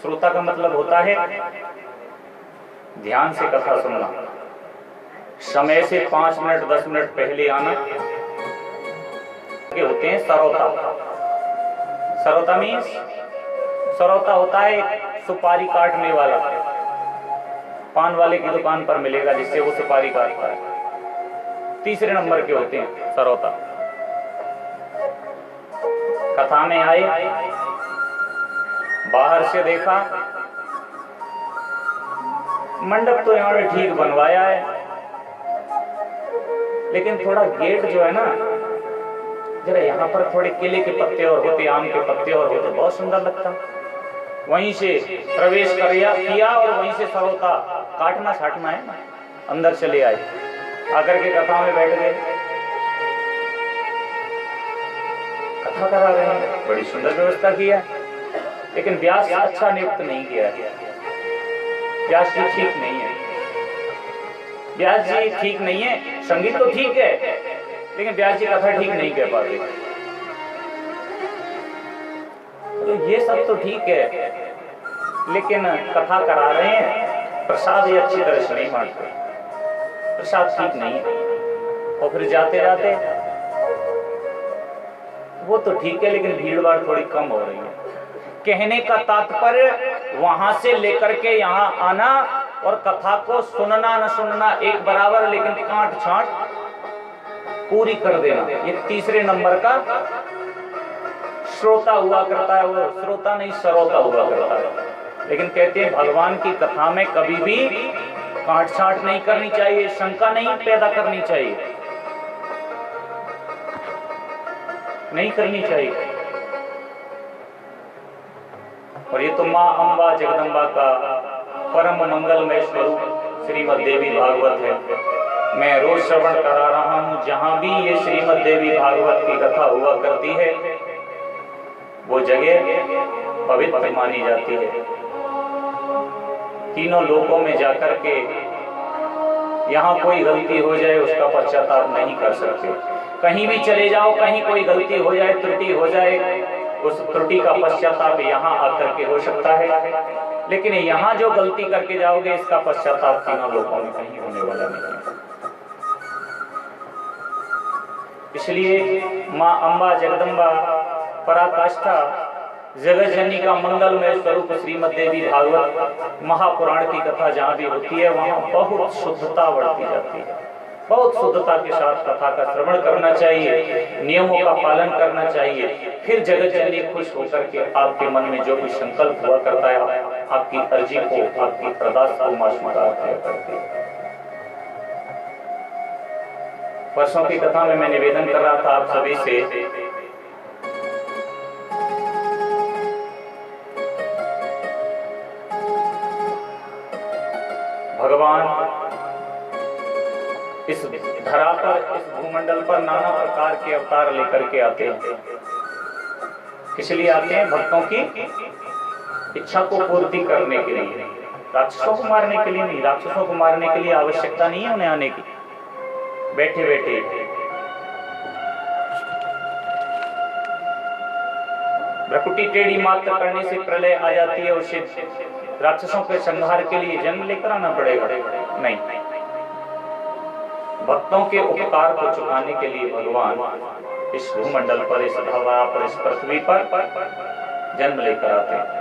श्रोता का मतलब होता है ध्यान से कथा सुनना, समय से 5 मिनट 10 मिनट पहले आना। के होते हैं सरोता। सरोता मीन्स, सरोता होता है सुपारी काटने वाला, पान वाले की दुकान पर मिलेगा जिससे वो सुपारी काटता है। 3 नंबर के होते हैं सरोता। कथा में आए, बाहर से देखा, मंडप तो यहाँ ठीक बनवाया है, लेकिन थोड़ा गेट जो है ना, जरा यहाँ पर थोड़े केले के पत्ते और होते, आम के पत्ते और होते, बहुत सुंदर लगता। वहीं से प्रवेश किया और वहीं से सरोता काटना छाटना है, अंदर चले आए, आकर के कथा में बैठ गए। कथा करा रहे हैं, बड़ी सुंदर व्यवस्था की है, लेकिन व्यास अच्छा नियुक्त नहीं किया है। व्यास जी ठीक नहीं है, व्यास जी ठीक नहीं है। संगीत तो ठीक है, लेकिन व्यास जी कथा ठीक नहीं कह पाते। तो ये सब तो ठीक है, लेकिन कथा करा रहे हैं, प्रसाद ये अच्छी तरह से नहीं बांटते, प्रसाद ठीक नहीं है। और फिर जाते जाते वो तो ठीक है, लेकिन भीड़ भाड़ थोड़ी कम हो रही है। कहने का तात्पर्य वहां से लेकर के यहाँ आना और कथा को सुनना न सुनना एक बराबर, लेकिन काट छांट पूरी कर देना, ये 3 नंबर का श्रोता हुआ करता है। वो श्रोता नहीं, सरोता हुआ करता है। लेकिन कहते हैं भगवान की कथा में कभी भी काट छांट नहीं करनी चाहिए, शंका नहीं पैदा करनी चाहिए, नहीं करनी चाहिए। और ये तो माँ अम्बा जगदम्बा का परम मंगलमय स्वरूप श्रीमद् देवी भागवत है। मैं रोज श्रवण करा रहा हूँ, जहां भी ये श्रीमद् देवी भागवत की कथा हुआ करती है, वो जगह पवित्र मानी जाती है। तीनों लोकों में जाकर के यहाँ कोई गलती हो जाए उसका पश्चाताप नहीं कर सकते। कहीं भी चले जाओ, कहीं कोई गलती हो जाए, त्रुटि हो जाए, उस त्रुटि का पश्चाताप यहाँ आकर के हो सकता है, लेकिन यहाँ जो गलती करके जाओगे इसका पश्चाताप तीनों लोकों में कहीं होने वाला नहीं है। इसलिए माँ अम्बा जगदम्बा पराकाष्ठा जगत जननी का मंगलमय स्वरूप श्रीमद् देवी भागवत महापुराण की कथा जहाँ भी होती है, वहाँ बहुत शुद्धता बढ़ती जाती है। बहुत शुद्धता के साथ कथा का श्रवण करना चाहिए, नियमों का पालन करना चाहिए। फिर जगत जननी खुश होकर के आपके मन में जो भी संकल्प हुआ करता है, आपकी अर्जी को, आपकी अरदास को मां स्वीकार किया करती है। परसों की कथा में मैं निवेदन कर रहा था आप सभी से, भगवान इस धरा पर, इस भूमंडल पर नाना प्रकार के अवतार लेकर के आते हैं। किस लिए आते हैं? भक्तों की इच्छा को पूर्ति करने के लिए। राक्षसों को मारने के लिए नहीं, राक्षसों को मारने के लिए आवश्यकता नहीं है उन्हें आने की। बैठे बैठे भ्रकुटी टेढ़ी मात्र करने से प्रलय आ जाती है, उसे राक्षसों के संहार के लिए जन्म लेकर आना पड़ेगा? नहीं, भक्तों के उपकार को चुकाने के लिए भगवान इस भूमंडल पर, इस धरा पर, इस पृथ्वी पर जन्म लेकर आते हैं।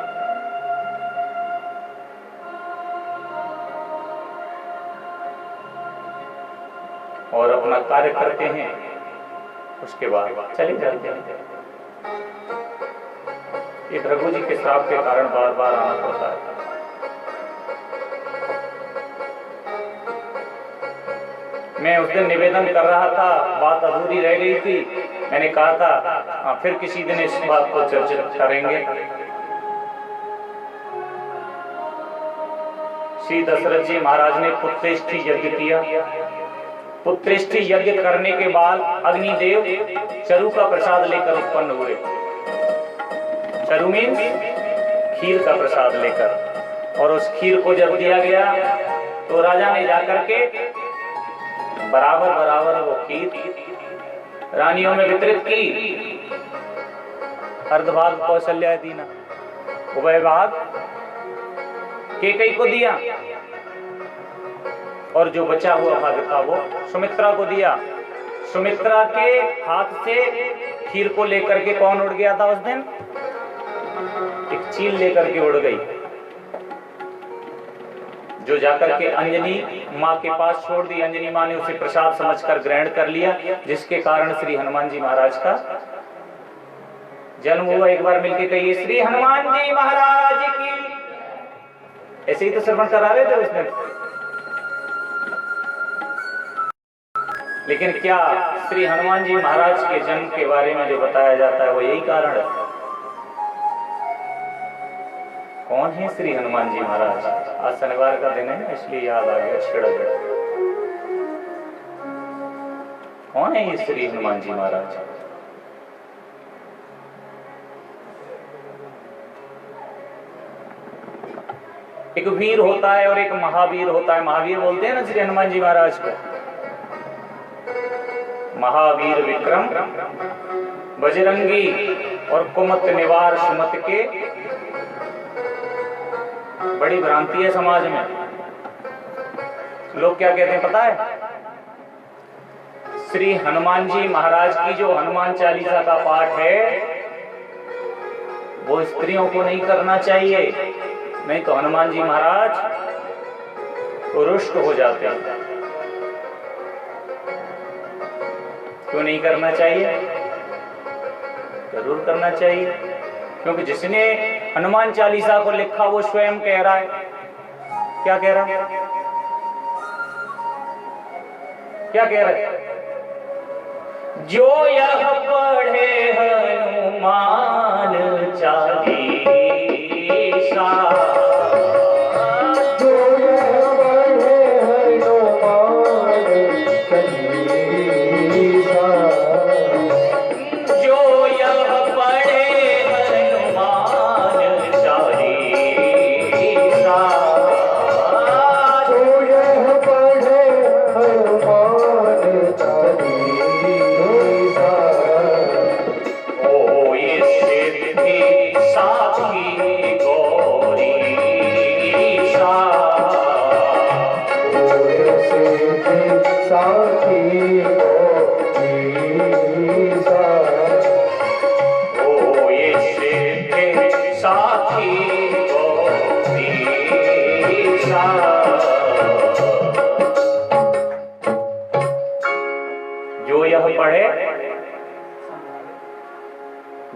और अपना कार्य करते हैं, उसके बाद चले जाते हैं। ये भृगु जी के श्राप के कारण बार बार आना पड़ता है। मैं उस दिन निवेदन कर रहा था, बात अधूरी रह गई थी। मैंने कहा था फिर किसी दिन इस बात को चर्चित करेंगे। श्री दशरथ जी महाराज ने पुत्रेष्टि यज्ञ किया। पुत्रेष्टि यज्ञ करने के बाद अग्निदेव चरु का प्रसाद लेकर उत्पन्न हुए। चरु मीन्स खीर का प्रसाद लेकर, और उस खीर को जब दिया गया तो राजा ने जाकर के बराबर बराबर वो खीर रानियों में वितरित की। अर्धभाग कौशल्या दीना, उभय भाग कैकेयी को दिया, और जो बचा हुआ भाग था वो सुमित्रा को दिया। सुमित्रा के हाथ से खीर को लेकर के कौन उड़ गया था उस दिन? एक चील लेकर के उड़ गई, जो जाकर के अंजनी माँ के पास छोड़ दी। अंजनी माँ ने उसे प्रसाद समझकर ग्रहण कर लिया, जिसके कारण श्री हनुमान जी महाराज का जन्म हुआ। एक बार मिलके कहिए श्री हनुमान जी महाराज की। ऐसे ही तो श्रवण करा रहे थे उसने। लेकिन क्या श्री हनुमान जी महाराज के जन्म के बारे में जो बताया जाता है वो यही कारण है? कौन है श्री हनुमान जी महाराज? आज शनिवार का दिन है ना, इसलिए याद आ गया छिड़ गया। कौन है ये श्री हनुमान जी महाराज? एक वीर होता है और एक महावीर होता है। महावीर बोलते हैं ना श्री हनुमान जी महाराज को। महावीर विक्रम बजरंगी और कुमत निवार सुमत के। बड़ी भ्रांति है समाज में। लोग क्या कहते हैं पता है? श्री हनुमान जी महाराज की जो हनुमान चालीसा का पाठ है वो स्त्रियों को नहीं करना चाहिए, नहीं तो हनुमान जी महाराज रुष्ट हो जाते हैं। क्यों नहीं करना चाहिए? जरूर करना चाहिए, क्योंकि जिसने हनुमान चालीसा को लिखा वो स्वयं कह रहा है। क्या कह रहा है? क्या कह रहा है? जो यह पढ़े हनुमान चालीसा,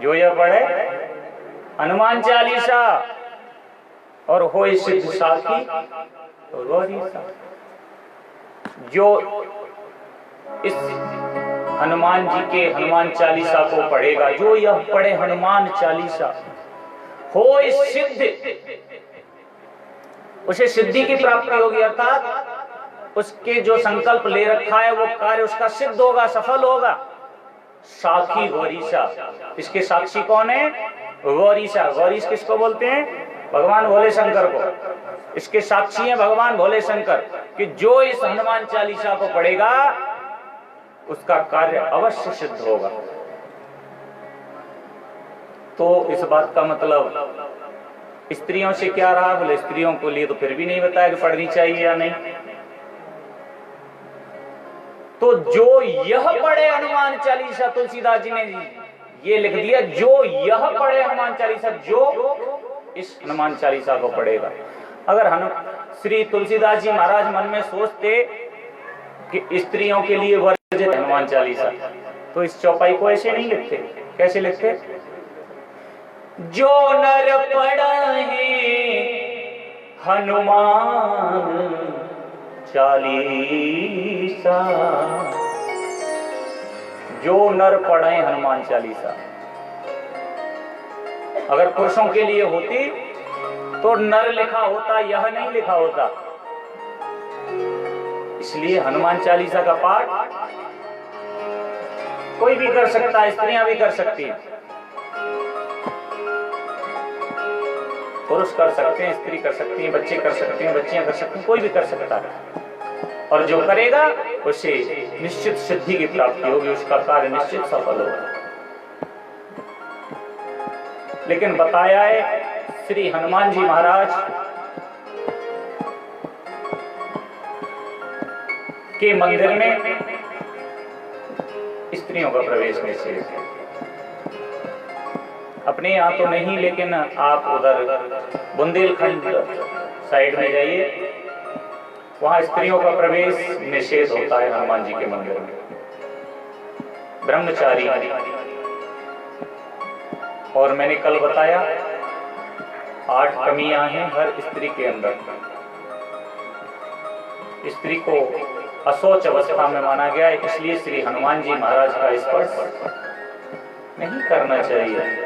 जो यह पढ़े हनुमान चालीसा और हो सिद्ध साखी तो गौरीसा। जो इस हनुमान जी के हनुमान चालीसा को पढ़ेगा, जो यह पढ़े हनुमान चालीसा हो सिद्ध, उसे सिद्धि की प्राप्ति होगी। अर्थात उसके जो संकल्प ले रखा है वो कार्य उसका सिद्ध होगा, सफल होगा। साखी गौरीसा, इसके साक्षी कौन है? गौरीसा। गौरीश किसको बोलते हैं? भगवान भोले शंकर को। इसके साक्षी हैं भगवान भोले शंकर कि जो इस हनुमान चालीसा को पढ़ेगा उसका कार्य अवश्य सिद्ध होगा। तो इस बात का मतलब स्त्रियों से क्या रहा? बोले स्त्रियों को लिए तो फिर भी नहीं बताया कि पढ़नी चाहिए या नहीं। तो जो यह पढ़े हनुमान चालीसा, तुलसीदास जी ने ये लिख दिया, जो यह पढ़े हनुमान चालीसा, जो इस हनुमान चालीसा को पढ़ेगा। अगर श्री तुलसीदास जी महाराज मन में सोचते कि स्त्रियों के लिए वर्जित हनुमान चालीसा, तो इस चौपाई को ऐसे नहीं लिखते। कैसे लिखते? जो नर पढ़े हनुमान चालीसा, जो नर पढ़े हनुमान चालीसा। अगर पुरुषों के लिए होती तो नर लिखा होता, यह नहीं लिखा होता। इसलिए हनुमान चालीसा का पाठ कोई भी कर सकता है, स्त्रियां भी कर सकती हैं, पुरुष कर सकते हैं, स्त्री कर सकती हैं, बच्चे कर सकते हैं, बच्चियां कर सकती हैं, कोई भी कर सकता है। और जो करेगा उसे निश्चित सिद्धि की प्राप्ति होगी, उसका कार्य निश्चित सफल होगा। लेकिन बताया है श्री हनुमान जी महाराज के मंदिर में स्त्रियों का प्रवेश निषेध है। अपने यहाँ तो नहीं, लेकिन आप उधर बुंदेलखंड साइड में जाइए, वहां स्त्रियों का प्रवेश निषेध होता है हनुमान जी के मंदिर में। ब्रह्मचारी, और मैंने कल बताया 8 कमियां हैं हर स्त्री के अंदर। स्त्री को अशौच अवस्था में माना गया है, इसलिए श्री हनुमान जी महाराज का स्पर्श नहीं करना चाहिए।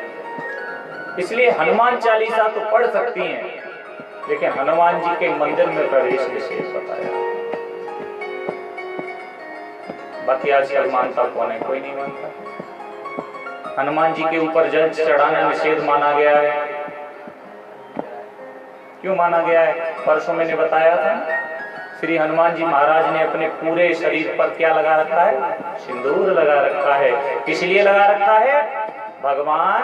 इसलिए हनुमान चालीसा तो पढ़ सकती हैं, लेकिन हनुमान जी के मंदिर में प्रवेश निषेध बताया। बाकी आजकल मानता कौन है? कोई नहीं मानता। हनुमान जी के ऊपर जल चढ़ाना निषेध माना गया है। क्यों माना गया है? परसों मैंने बताया था, श्री हनुमान जी महाराज ने अपने पूरे शरीर पर क्या लगा रखा है? सिंदूर लगा रखा है। किस लिए लगा रखा है? भगवान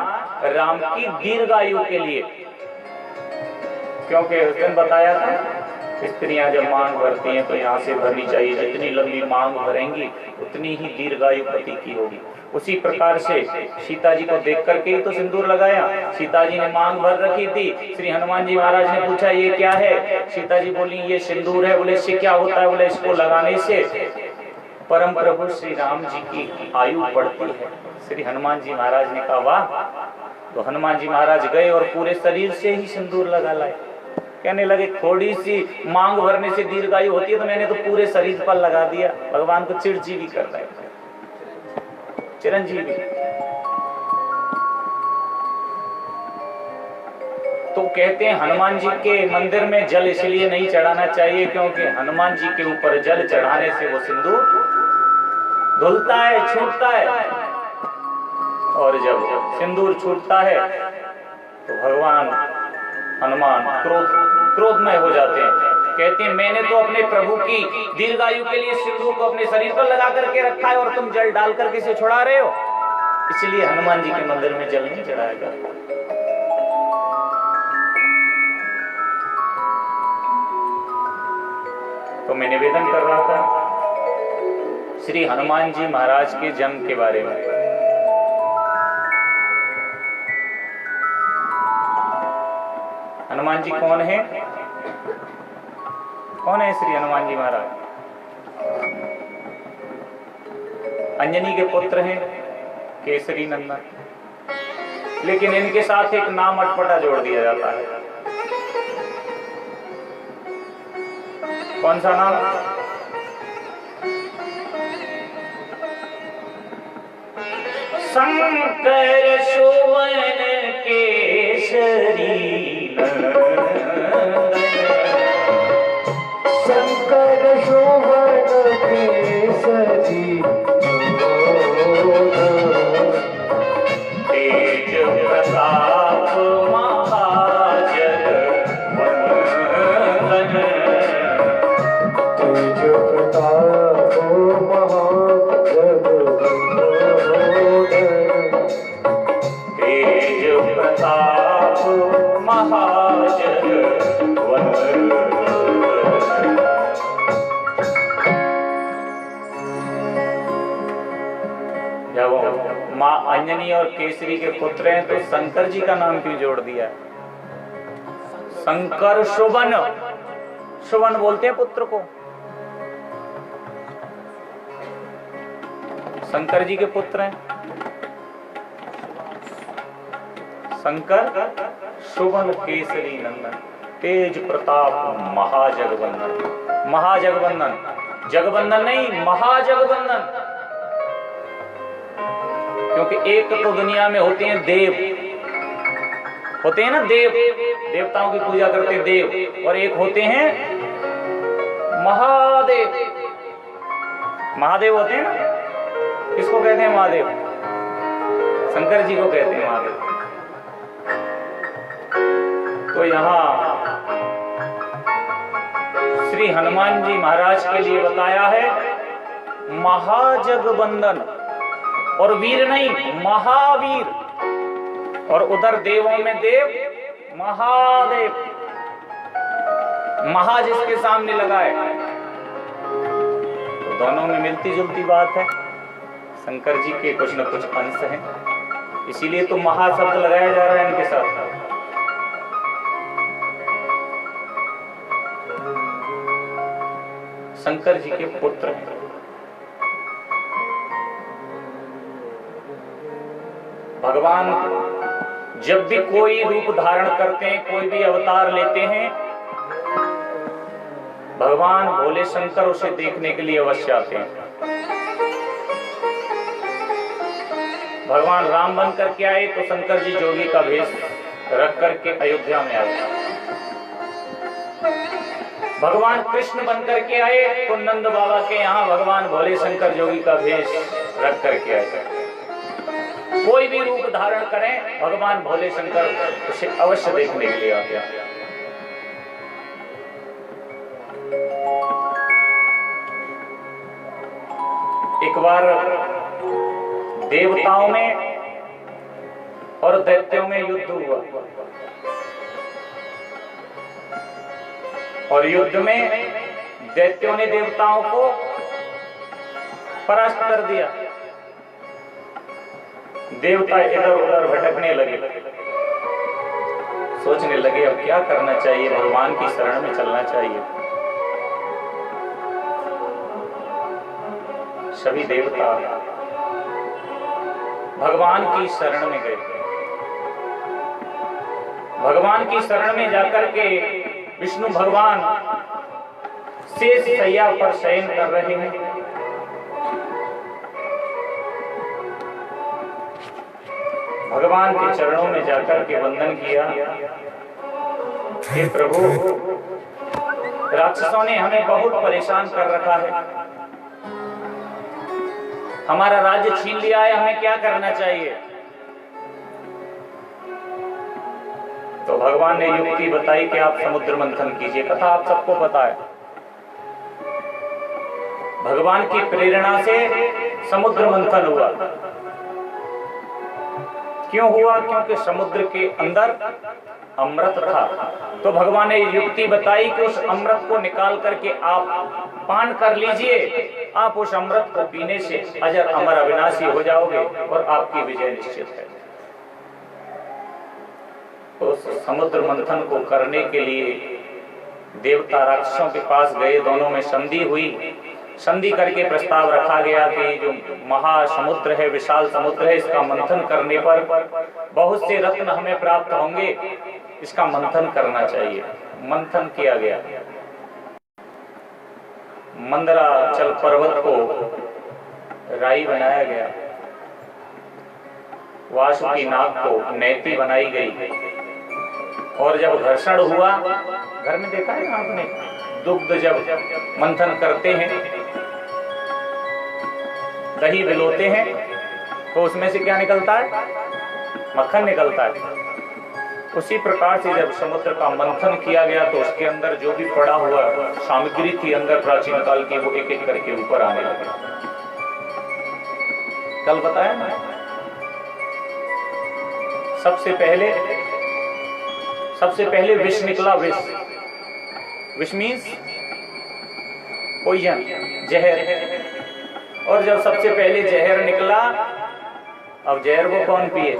राम की दीर्घायु के लिए। क्योंकि उस दिन बताया था स्त्रियां जब मांग भरती हैं तो यहाँ से भरनी चाहिए, जितनी लंबी मांग भरेंगी उतनी ही दीर्घायु पति की होगी। उसी प्रकार से सीता जी को देख करके ही तो सिंदूर लगाया। सीता जी ने मांग भर रखी थी, श्री हनुमान जी महाराज ने पूछा ये क्या है? सीता जी बोली ये सिंदूर है। बोले इससे क्या होता है? बोले इसको लगाने से परम प्रभु श्री राम जी की आयु बढ़ती है। श्री हनुमान जी महाराज ने कहा वाह। तो हनुमान जी महाराज गए और पूरे शरीर से ही सिंदूर लगा लाए। कहने लगे थोड़ी सी मांग भरने से दीर्घायु होती है, तो मैंने तो पूरे शरीर पर लगा दिया। भगवान को चिरंजीवी कर रहे हैं, चिरंजीवी। तो कहते हैं हनुमान जी के मंदिर में जल इसलिए नहीं चढ़ाना चाहिए क्योंकि हनुमान जी के ऊपर जल चढ़ाने से वो सिंदूर धुलता है, छूटता है। और जब सिंदूर छूटता है तो भगवान हनुमान क्रोधमय हो जाते हैं। कहते हैं मैंने तो अपने प्रभु की दीर्घायु के लिए सिंदूर को अपने शरीर पर लगा करके रखा है और तुम जल डाल करके इसे छुड़ा रहे हो। इसलिए हनुमान जी के मंदिर में जल नहीं चढ़ाया जाता। तो मैं निवेदन कर रहा था श्री हनुमान जी महाराज के जन्म के बारे में। हनुमान जी कौन है? कौन है श्री हनुमान जी महाराज? अंजनी के पुत्र हैं, केसरी नंदन। लेकिन इनके साथ एक नाम अटपटा जोड़ दिया जाता है। कौन सा नाम? शंकर सुवन केसरी शंकर शोभन केसरी तेज प्रताप महाजगबंदन अंजनी और केसरी के पुत्र हैं, तो शंकर जी का नाम क्यों जोड़ दिया? शंकर शोभन, शोभन बोलते हैं पुत्र को। शंकर जी के पुत्र हैं शंकर शोभन केसरी नंदन, तेज प्रताप महाजगवंदन। महाजगवंदन, जगवंदन नहीं, महाजगवंदन। क्योंकि एक तो दुनिया में होते हैं देव, होते हैं ना देव, देवताओं की पूजा करते देव, और एक होते हैं महादेव। महादेव होते हैं ना, किसको कहते हैं महादेव? शंकर जी को कहते हैं महादेव। तो यहाँ श्री हनुमान जी महाराज के लिए बताया है महाजगवंदन, और वीर नहीं, महावीर। और उधर देवों में देव महादेव, महा जिसके सामने लगाए, तो दोनों में मिलती जुलती बात है। शंकर जी के कुछ न कुछ अंश हैं, इसीलिए तो महा शब्द लगाया जा रहा है इनके साथ। शंकर जी के पुत्र हैं। भगवान जब भी कोई रूप धारण करते हैं, कोई भी अवतार लेते हैं, भगवान भोले शंकर उसे देखने के लिए अवश्य आते हैं। भगवान राम बन करके आए तो शंकर जी जोगी का भेष रख करके अयोध्या में आए। भगवान कृष्ण बन करके आए तो नंद बाबा के यहाँ भगवान भोले शंकर जोगी का भेष रख करके आए। कोई भी रूप धारण करें, भगवान भोले शंकर उसे अवश्य देखने के लिए आते हैं। एक बार देवताओं में और दैत्यों में युद्ध हुआ, और युद्ध में दैत्यों ने देवताओं को परास्त कर दिया। देवता इधर उधर भटकने लगे, सोचने लगे अब क्या करना चाहिए, भगवान की शरण में चलना चाहिए। सभी देवता भगवान की शरण में गए। भगवान की शरण में जाकर के विष्णु भगवान शेष शैया पर शयन कर रहे हैं। भगवान के चरणों में जाकर के वंदन किया, हे प्रभु, राक्षसों ने हमें बहुत परेशान कर रखा है, हमारा राज्य छीन लिया है, हमें क्या करना चाहिए? तो भगवान ने युक्ति बताई कि आप समुद्र मंथन कीजिए। कथा आप सबको पता है। भगवान की प्रेरणा से समुद्र मंथन हुआ। क्यों हुआ? क्योंकि समुद्र के अंदर अमृत था। तो भगवान ने युक्ति बताई कि उस अमृत को निकाल करके आप पान कर लीजिए, आप उस अमृत को पीने से अजर अमर अविनाशी हो जाओगे और आपकी विजय निश्चित है। तो समुद्र मंथन को करने के लिए देवता राक्षसों के पास गए, दोनों में संधि हुई। संधि करके प्रस्ताव रखा गया कि जो महासमुद्र है, विशाल समुद्र है, इसका मंथन करने पर बहुत से रत्न हमें प्राप्त होंगे, इसका मंथन करना चाहिए। मंथन किया गया। मंदराचल पर्वत को राई बनाया गया, वासुकी नाग को नैती बनाई गई, और जब घर्षण हुआ, घर में देखा है ना आपने, दुग्ध जब मंथन करते हैं, दही बिलोते हैं, तो उसमें से क्या निकलता है? मक्खन निकलता है। उसी प्रकार से जब समुद्र का मंथन किया गया तो उसके अंदर जो भी पड़ा हुआ सामग्री थी अंदर प्राचीन काल की, वो एक एक करके ऊपर आने लगे। कल बताया ना, सबसे पहले विष निकला। विष मीन्स पॉइजन, जहर। और जब सबसे पहले जहर निकला अब जहर को कौन पिए?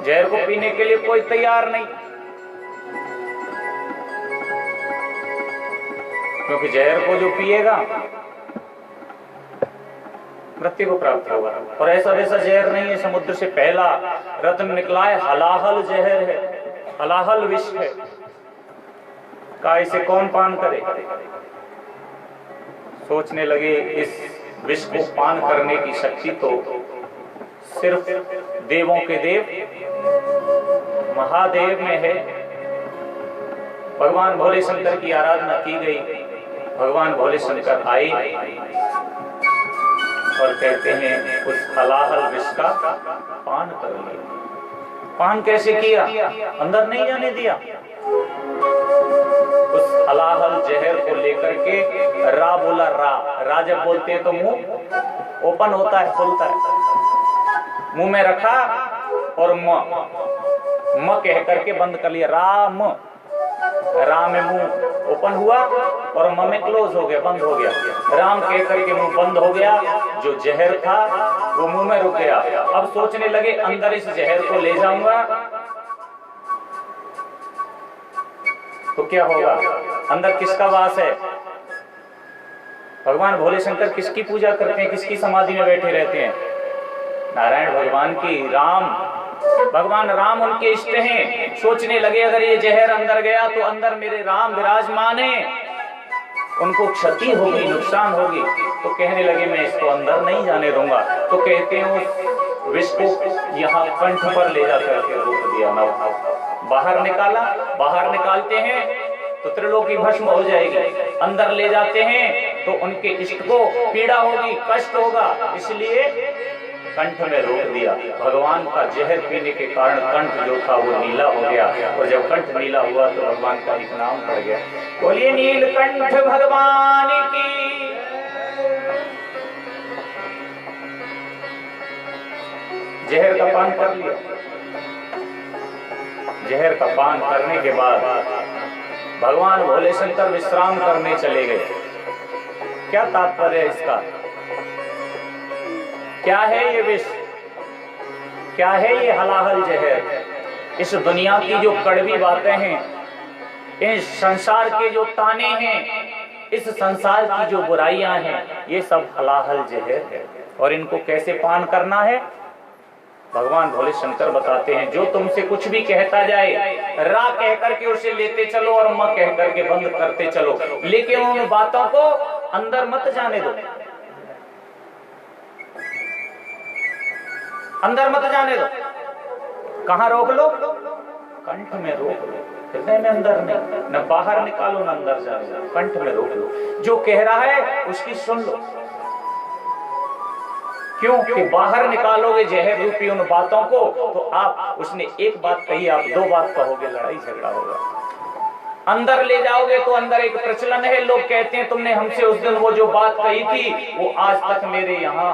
जहर को पीने के लिए कोई तैयार नहीं, क्योंकि जहर को जो पिएगा मृत्यु को प्राप्त होगा। और ऐसा वैसा जहर नहीं है, समुद्र से पहला रत्न निकला है, हलाहल जहर है, हलाहल विष है। का इसे कौन पान करे? सोचने लगे इस विष को पान करने की शक्ति तो सिर्फ देवों के देव महादेव में है। भगवान भोले शंकर की आराधना की गई। भगवान भोले शंकर आए और कहते हैं उस हलाहल विष का पान कर लिया। पान कैसे किया? अंदर नहीं जाने दिया। उस हलाहल जहर को लेकर के रा बोला, रा जब बोलते हैं तो मुंह ओपन होता है, खुलता है। मुंह में रखा और म कह करके बंद कर लिया। राम, रा में मुंह ओपन हुआ और म में क्लोज हो गया, बंद हो गया। राम कह करके मुंह बंद हो गया। जो जहर था वो मुंह में रुक गया। अब सोचने लगे अंदर इस जहर को ले जाऊंगा तो क्या होगा? अंदर किसका वास है? भगवान भोले शंकर किसकी पूजा करते हैं, किसकी समाधि में बैठे रहते हैं? नारायण भगवान की। राम, भगवान राम उनके इष्ट हैं। सोचने लगे अगर ये जहर अंदर गया तो अंदर मेरे राम विराजमान है, उनको क्षति होगी, नुकसान होगी। तो कहने लगे मैं इसको अंदर नहीं जाने दूंगा। तो कहते हैं उस विष को यहाँ कंठ पर ले जाकर के रोक दिया, बाहर निकाला। बाहर निकालते हैं तो त्रिलोकी भस्म हो जाएगी। अंदर ले जाते हैं तो उनके इष्ट को पीड़ा होगी, कष्ट होगा, इसलिए कंठ में रोक दिया। भगवान का जहर पीने के कारण कंठ जो था वो नीला हो गया। और जब कंठ नीला हुआ तो भगवान का एक नाम पड़ गया। बोलिए नीलकंठ भगवान की। जहर का पान कर लिया। जहर का पान करने के बाद भगवान भोले शंकर विश्राम करने चले गए। क्या तात्पर्य है इसका? क्या है ये विष? क्या है ये हलाहल जहर? इस दुनिया की जो कड़वी बातें हैं, इस संसार के जो ताने हैं, इस संसार की जो बुराइयां हैं, ये सब हलाहल जहर है। और इनको कैसे पान करना है भगवान भोले शंकर बताते हैं। जो तुमसे कुछ भी कहता जाए, रा कह करके उसे लेते चलो और म कह करके बंद करते चलो, लेकिन उन बातों को अंदर मत जाने दो। अंदर मत जाने दो। कहां रोक लो? कंठ में रोक लो। हृदय में अंदर नहीं, न बाहर निकालो न अंदर जाने दो, कंठ में रोक लो। जो कह रहा है उसकी सुन लो। क्यों कि बाहर निकालोगे जहर रूपी उन बातों को तो आप, उसने एक बात कही आप दो बात कहोगे, लड़ाई झगड़ा होगा। अंदर ले जाओगे तो अंदर एक प्रचलन है, लोग कहते हैं तुमने हमसे उस दिन वो जो बात कही थी वो आज तक मेरे यहाँ,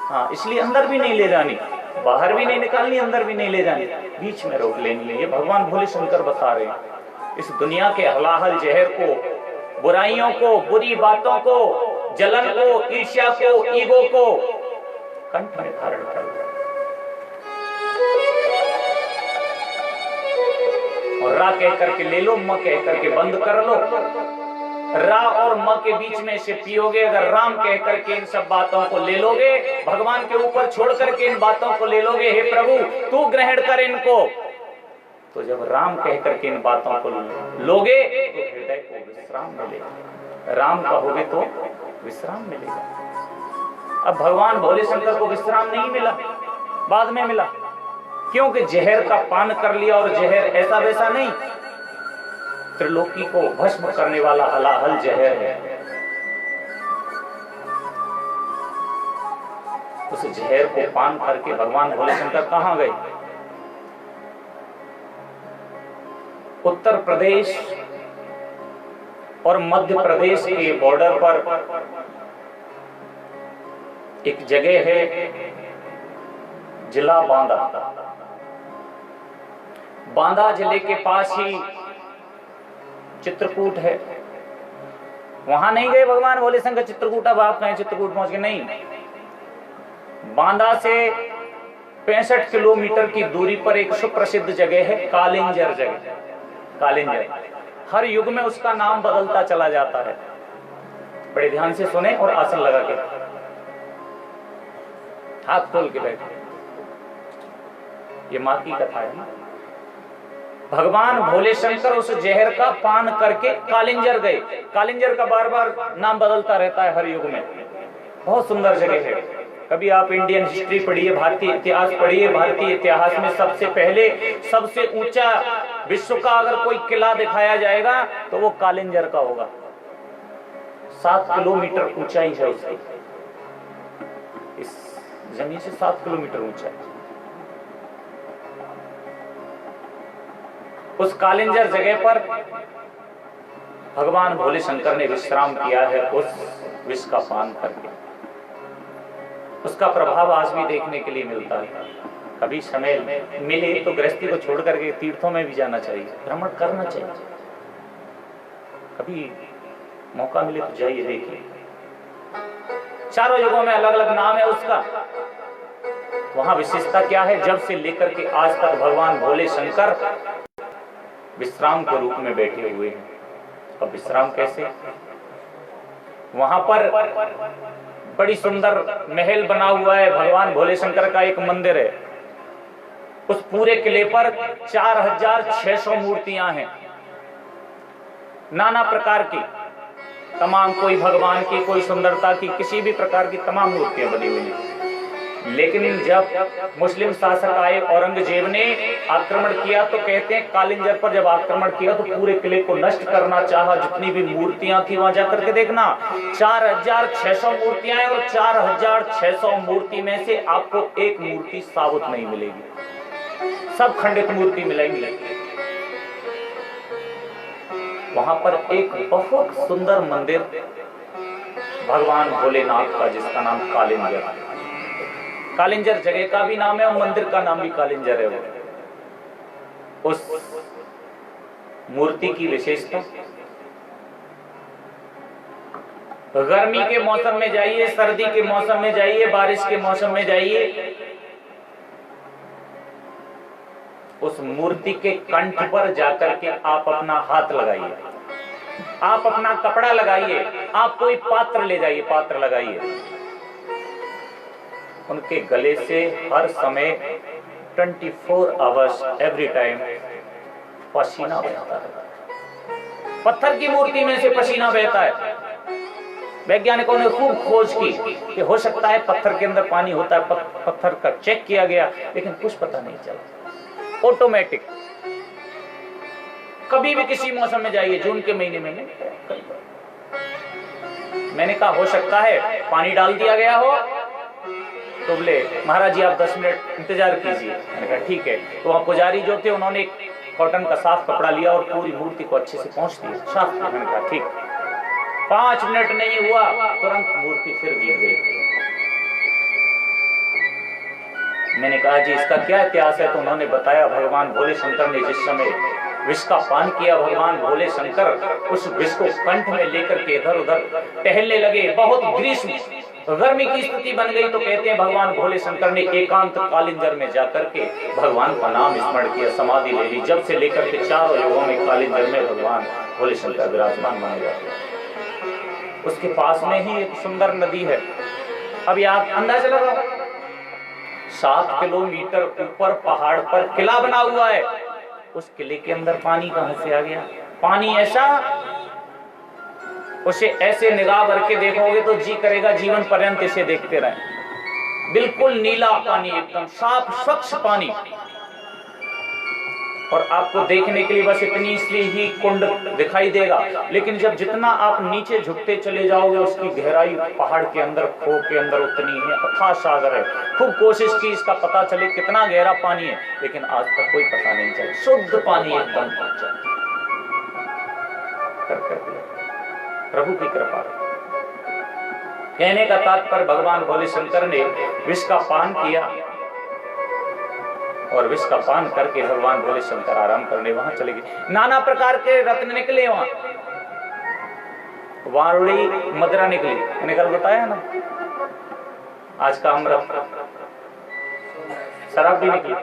हाँ, इसलिए अंदर भी नहीं ले जानी, बाहर भी नहीं निकालनी, अंदर भी नहीं ले जानी, बीच में रोक लेनी। ये भगवान भोले शंकर बता रहे हैं। इस दुनिया के हलाहल जहर को, बुराइयों को, बुरी बातों को, जलन को, ईर्ष्या को, ईगो को कंठ में धारण कर लो और रा कह करके ले लो, म कह करके बंद कर लो। रा और म के बीच में से पियोगे। अगर राम कह करके इन सब बातों को ले लोगे, भगवान के ऊपर छोड़ करके इन बातों को ले लोगे, हे प्रभु तू ग्रहण कर इनको, तो जब राम कह करके इन बातों को लोगे तो हृदय को विश्राम मिलेगा। राम कहोगे तो विश्राम मिलेगा। अब भगवान भोले शंकर को विश्राम नहीं मिला, बाद में मिला, क्योंकि जहर का पान कर लिया। और जहर ऐसा वैसा नहीं, त्रिलोकी को भस्म करने वाला हलाहल जहर है। उस जहर को पान करके भगवान भोले शंकर कहां गए? उत्तर प्रदेश और मध्य प्रदेश के बॉर्डर पर एक जगह है, जिला बांदा। बांदा जिले के पास ही चित्रकूट है। वहां नहीं गए भगवान भोले शंकर चित्रकूट, अब आप कहें चित्रकूट पहुंच के, नहीं, बांदा से 65 किलोमीटर की दूरी पर एक सुप्रसिद्ध जगह है कालिंजर जगह। कालिंजर हर युग में उसका नाम बदलता चला जाता है। बड़े ध्यान से सुने और आसन लगा के हाथ खोल के बैठे। ये मां की कथा है ना। भगवान भोले शंकर उस जहर का पान करके कालिंजर गए। कालिंजर का बार बार नाम बदलता रहता है हर युग में। बहुत सुंदर जगह है। कभी आप इंडियन हिस्ट्री पढ़िए, भारतीय इतिहास पढ़िए। भारतीय इतिहास में सबसे पहले सबसे ऊंचा विश्व का अगर कोई किला दिखाया जाएगा तो वो कालिंजर का होगा। 7 किलोमीटर ऊंचाई है उसकी, इस जमीन से 7 किलोमीटर ऊंचा है। उस कालिंजर जगह पर भगवान भोले शंकर ने विश्राम किया है उस विष का पान करके। उसका प्रभाव आज भी देखने के लिए मिलता है। कभी समय मिले तो गृहस्थी को छोड़ करके तीर्थों में भी जाना चाहिए, भ्रमण करना चाहिए। कभी मौका मिले तो जाइए, देखिए। चारों युगों में अलग अलग नाम है उसका। वहां विशेषता क्या है? जब से लेकर के आज तक भगवान भोले शंकर विश्राम के रूप में बैठे हुए हैं। अब विश्राम कैसे? वहां पर बड़ी सुंदर महल बना हुआ है। भगवान भोले शंकर का एक मंदिर है। उस पूरे किले पर 4600 मूर्तियां हैं, नाना प्रकार की, तमाम, कोई भगवान की, कोई सुंदरता की, किसी भी प्रकार की तमाम मूर्तियां बनी हुई हैं। लेकिन जब मुस्लिम शासक आए, औरंगजेब ने आक्रमण किया, तो कहते हैं कालिंजर पर जब आक्रमण किया तो पूरे किले को नष्ट करना चाहा। जितनी भी मूर्तियां थी वहां जाकर के देखना, 4600 मूर्तियां हैं और 4600 मूर्ति में से आपको एक मूर्ति साबुत नहीं मिलेगी, सब खंडित मूर्ति मिलेंगी। वहां पर एक बहुत सुंदर मंदिर भगवान भोलेनाथ का, जिसका नाम कालिंजर है। कालिंजर जगह का भी नाम है और मंदिर का नाम भी कालिंजर है। वो उस मूर्ति की विशेषता, गर्मी के मौसम में जाइए, सर्दी के मौसम में जाइए, बारिश के मौसम में जाइए, उस मूर्ति के कंठ पर जाकर के आप अपना हाथ लगाइए, आप अपना कपड़ा लगाइए, आप कोई पात्र ले जाइए, पात्र लगाइए। उनके गले से हर समय 24 आवर्स एवरी टाइम पसीना बहता है। पत्थर की मूर्ति में से पसीना बहता है। वैज्ञानिकों ने खूब खोज की कि हो सकता है पत्थर के अंदर पानी होता है। पत्थर का चेक किया गया लेकिन कुछ पता नहीं चला। ऑटोमेटिक। कभी भी किसी मौसम में जाइए, जून के महीने में, मैंने कहा हो सकता है पानी डाल दिया गया हो, तो बोले महाराज जी आप 10 मिनट इंतजार कीजिए। मैंने कहा ठीक है। तो वहाँ पुजारी जो थे उन्होंने एक कॉटन का साफ कपड़ा लिया और पूरी मूर्ति को अच्छे से पोंछ दिया, साफ किया। मैंने कहा ठीक। 5 मिनट नहीं हुआ, तुरंत मूर्ति फिर गिर गई। मैंने कहा जी इसका क्या इतिहास है? तो उन्होंने बताया भगवान भोले शंकर ने जिस समय विष का पान किया, भगवान भोले शंकर उस विष को कंठ में लेकर के इधर उधर टहलने लगे। बहुत ग्रीष्म गर्मी की स्थिति बन गई, तो कहते हैं भगवान भोले शंकर ने एकांत कालिंजर में जाकर के भगवान का नाम स्मरण किया, समाधि ले ली। जब से लेकर के चारों युगों में कालिंजर में भगवान भोले शंकर विराजमान माने जाते हैं। उसके पास में ही एक सुंदर नदी है। अब आप अंदाजा लगाओ, 7 किलोमीटर ऊपर पहाड़ पर किला बना हुआ है। उस किले के अंदर पानी कहां से आ गया? पानी ऐसा, उसे ऐसे निगाह भर के देखोगे तो जी करेगा जीवन पर्यंत इसे देखते रहें। बिल्कुल नीला पानी, एकदम साफ स्वच्छ पानी। और आपको देखने के लिए बस इतनी सी ही कुंड दिखाई देगा, लेकिन जब जितना आप नीचे झुकते चले जाओगे उसकी गहराई पहाड़ के अंदर, खो के अंदर उतनी है, अथाह सागर है। खूब कोशिश की इसका पता चले कितना गहरा पानी है, लेकिन आज तक कोई पता नहीं चला। शुद्ध पानी एकदम प्रभु की कृपा। कहने का तात्पर्य भगवान भोले शंकर ने विष का पान किया और विष का पान करके भगवान भोले शंकर आराम करने वहां चले गए। नाना प्रकार के रत्न निकले वहां, वारुड़ी मदिरा निकली, मैंने कल बताया ना। आज का अमृत शराब भी निकली,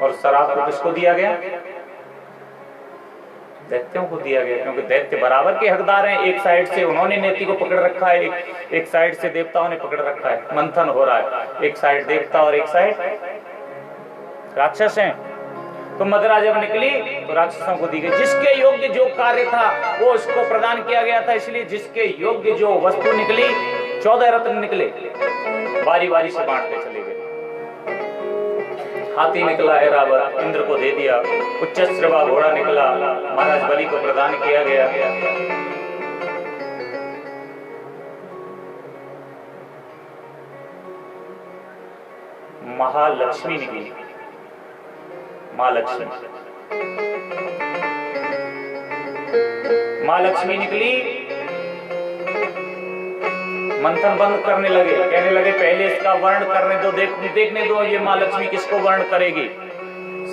और शराब को किसको दिया गया? दैत्यों को दिया गया, क्योंकि दैत्य बराबर के हकदार हैं। एक साइड से उन्होंने नीति को पकड़ रखा है, एक साइड से देवताओं ने पकड़ रखा है। मंथन हो रहा है, एक साइड देवता और एक साइड राक्षस हैं। तो मदिरा जब निकली तो राक्षसों को दी गई। जिसके योग्य जो कार्य था वो उसको प्रदान किया गया था, इसलिए जिसके योग्य जो वस्तु निकली, 14 रत्न निकले, बारी बारी से बांटते चले गए। हाथी निकला ऐरावत, इंद्र को दे दिया। उच्चश्रवा घोड़ा निकला, महाराज बलि को प्रदान किया गया। महालक्ष्मी निकली, माँ लक्ष्मी, माँ लक्ष्मी निकली। मंथन बंद करने लगे, कहने लगे पहले इसका वर्ण करने दो, देखने दो ये माँ लक्ष्मी किसको वर्ण करेगी।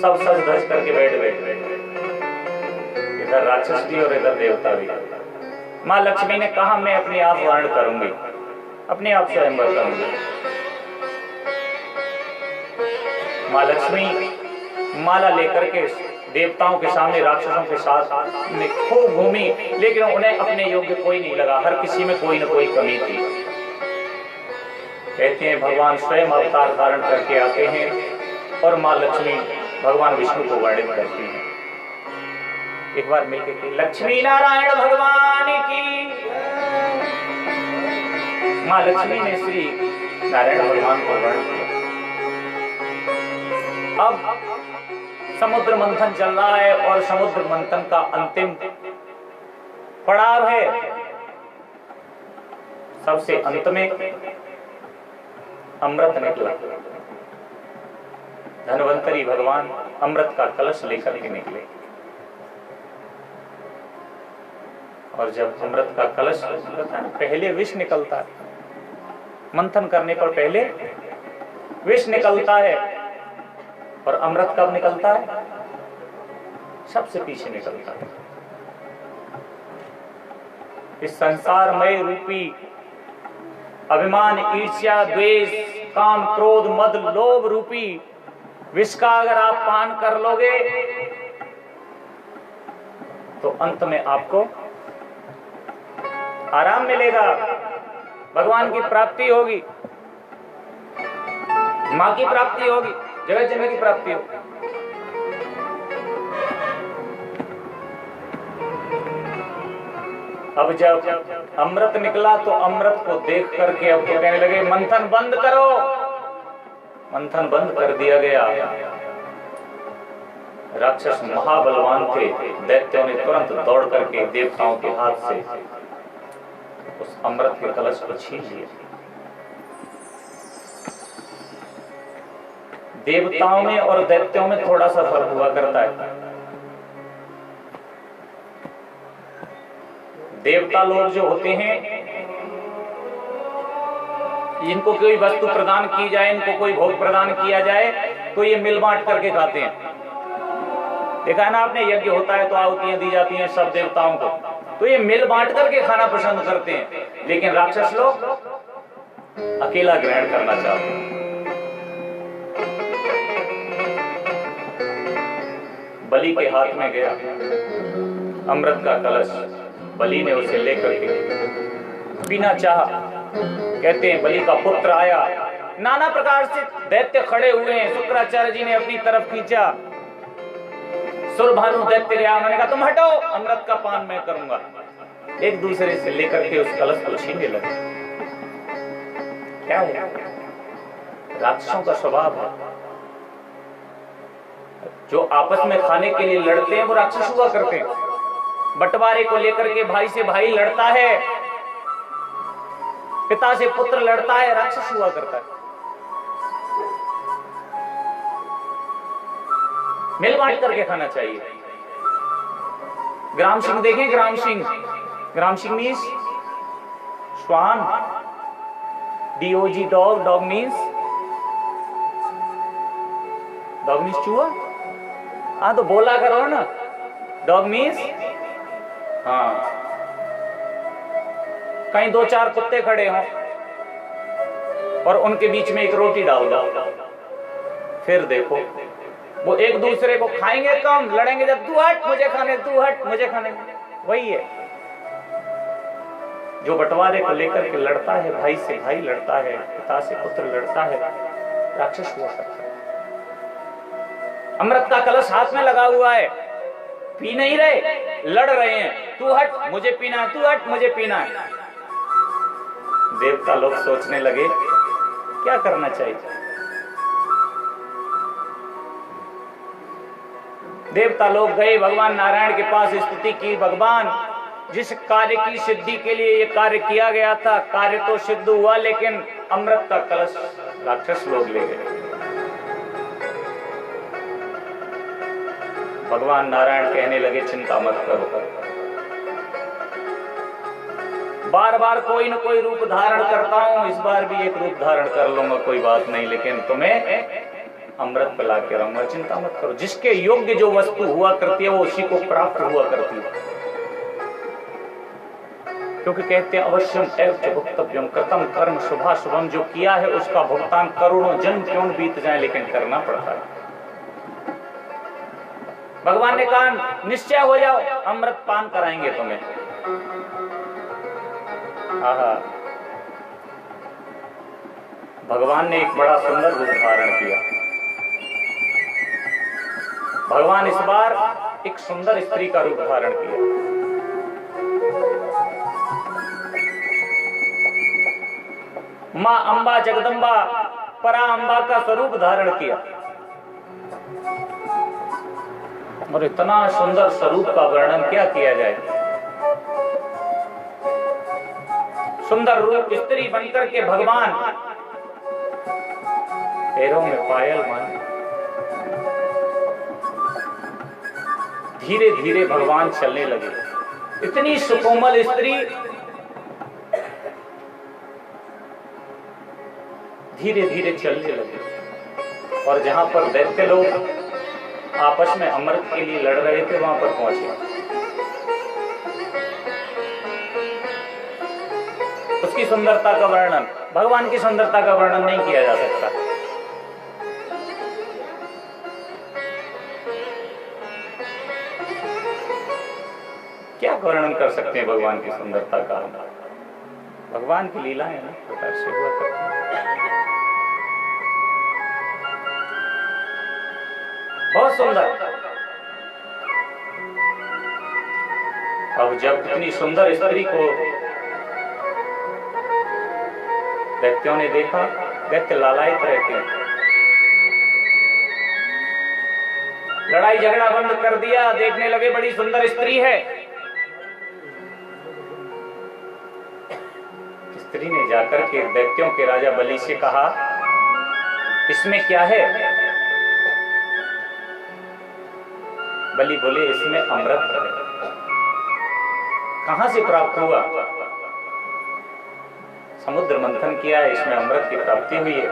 सब सज धज करके बैठ गए, इधर राक्षस भी और इधर देवता भी। माँ लक्ष्मी ने कहा मैं अपने आप वर्ण करूंगी, अपने आप स्वयंवर करूंगी। माँ लक्ष्मी माला लेकर के देवताओं के सामने राक्षसों के साथ में खूब घूमी, लेकिन उन्हें अपने योग्य कोई नहीं लगा। हर किसी में कोई न कोई कमी थी। कहते हैं भगवान स्वयं अवतार धारण करके आते हैं और माँ लक्ष्मी भगवान विष्णु को वर्णित करती हैं। एक बार मिलकर के लक्ष्मी नारायण भगवान की। माँ लक्ष्मी ने श्री नारायण भगवान को वर्णित किया। अब समुद्र मंथन चल रहा है और समुद्र मंथन का अंतिम पड़ाव है। सबसे अंत में अमृत निकला। धन्वंतरी भगवान अमृत का कलश लेकर के निकले, और जब अमृत का कलश पहले विष निकलता है, मंथन करने पर पहले विष निकलता है, और अमृत कब निकलता है? सबसे पीछे निकलता है। इस संसारमय रूपी अभिमान, ईर्ष्या, द्वेष, काम, क्रोध, मद, लोभ रूपी विष का अगर आप पान कर लोगे तो अंत में आपको आराम मिलेगा, भगवान की प्राप्ति होगी, मां की प्राप्ति होगी, जगत जनक की प्राप्ति होगी। अब जब अमृत निकला तो अमृत को देख करके अब तो कहने लगे मंथन बंद करो। मंथन बंद कर दिया गया। राक्षस महाबलवान थे, दैत्यों ने तुरंत दौड़ करके देवताओं के हाथ से उस अमृत के कलश को छीन लिया। देवताओं में और दैत्यों में थोड़ा सा फर्क हुआ करता है। देवता लोग जो होते हैं, इनको कोई वस्तु प्रदान की जाए, इनको कोई भोग प्रदान किया जाए तो ये मिल बांट करके खाते हैं। देखा है ना आपने, यज्ञ होता है तो आहुतियां दी जाती हैं सब देवताओं को, तो ये मिल बांट करके खाना पसंद करते हैं। लेकिन राक्षस लोग अकेला ग्रहण करना चाहते हैं। बलि के हाथ में गया अमृत का कलश, बलि ने उसे लेकर के पीना चाहा। कहते हैं बलि का पुत्र आया, नाना प्रकार से दैत्य खड़े हुए हैं, शुक्राचार्य जी ने अपनी तरफ खींचा। सुरभानु दैत्य गया, उन्होंने कहा तुम हटो, अमृत का पान मैं करूंगा। एक दूसरे से लेकर के उस कलश को छीनने लगे। क्या है? राक्षसों का स्वभाव है, जो आपस में खाने के लिए लड़ते हैं वो राक्षस हुआ करते हैं। बंटवारे को लेकर के भाई से भाई लड़ता है, पिता से पुत्र लड़ता है, राक्षस हुआ करता है। मिल बांट करके खाना चाहिए। ग्राम सिंह देखें, ग्राम सिंह, ग्राम सिंह मीन्स श्वान, डीओजी डॉग, डॉग मीन्स चूहा। हाँ तो बोला करो ना, डॉग मीन्स, हाँ कहीं 2-4 कुत्ते खड़े हों और उनके बीच में एक रोटी डाल दो, फिर देखो वो एक दूसरे को खाएंगे कम, लड़ेंगे जब, तू हट मुझे खाने, तू हट मुझे खाने। वही है जो बंटवारे को लेकर के लड़ता है, भाई से भाई लड़ता है, पिता से पुत्र लड़ता है, राक्षस हुआ करता है। अमृत का कलश हाथ में लगा हुआ है, पी नहीं रहे, लड़ रहे हैं, तू हट मुझे पीना है, तू हट मुझे पीना है। देवता लोग सोचने लगे क्या करना चाहिए। देवता लोग गए भगवान नारायण के पास, स्तुति की, भगवान जिस कार्य की सिद्धि के लिए ये कार्य किया गया था, कार्य तो सिद्ध हुआ, लेकिन अमृत का कलश राक्षस लोग ले गए। भगवान नारायण कहने लगे चिंता मत करो, बार बार कोई न कोई रूप धारण करता हूं, इस बार भी एक रूप धारण कर लूंगा, कोई बात नहीं, लेकिन तुम्हें अमृत पिला के रहूंगा, चिंता मत करो। जिसके योग्य जो वस्तु हुआ करती है वो उसी को प्राप्त हुआ करती है, क्योंकि कहते हैं अवश्यम एवं भुक्तव्यम, कृतम कर्म शुभाशुभम, जो किया है उसका भुगतान करोड़ों जन्म क्यों बीत जाए लेकिन करना पड़ता है। भगवान ने कहा निश्चय हो जाओ, अमृत पान कराएंगे तुम्हें। भगवान ने एक बड़ा सुंदर रूप धारण किया। भगवान इस बार एक सुंदर स्त्री का रूप धारण किया। मां अंबा जगदम्बा परा अंबा का स्वरूप धारण किया और इतना सुंदर स्वरूप का वर्णन क्या किया जाए। सुंदर रूप स्त्री बनकर के भगवान पैरों में पायल मान, धीरे धीरे भगवान चलने लगे। इतनी सुकोमल स्त्री धीरे धीरे चलने लगे और जहां पर दैत्य लोग आपस में अमृत के लिए लड़ रहे थे वहां पर पहुंचे। उसकी सुंदरता का वर्णन, भगवान की सुंदरता का वर्णन नहीं किया जा सकता। क्या वर्णन कर सकते हैं भगवान की सुंदरता का? भगवान की लीलाएं ना प्रकार से हुआ करती हैं। बहुत सुंदर। अब जब इतनी सुंदर स्त्री को दैत्यों ने देखा, दैत्य लालायित रहते हैं, लड़ाई झगड़ा बंद कर दिया, देखने लगे बड़ी सुंदर स्त्री है। स्त्री ने जाकर के दैत्यों के राजा बलि से कहा इसमें क्या है? बलि बोले इसमें अमृत है। कहां से प्राप्त हुआ? समुद्र मंथन किया है, इसमें अमृत की प्राप्ति हुई है।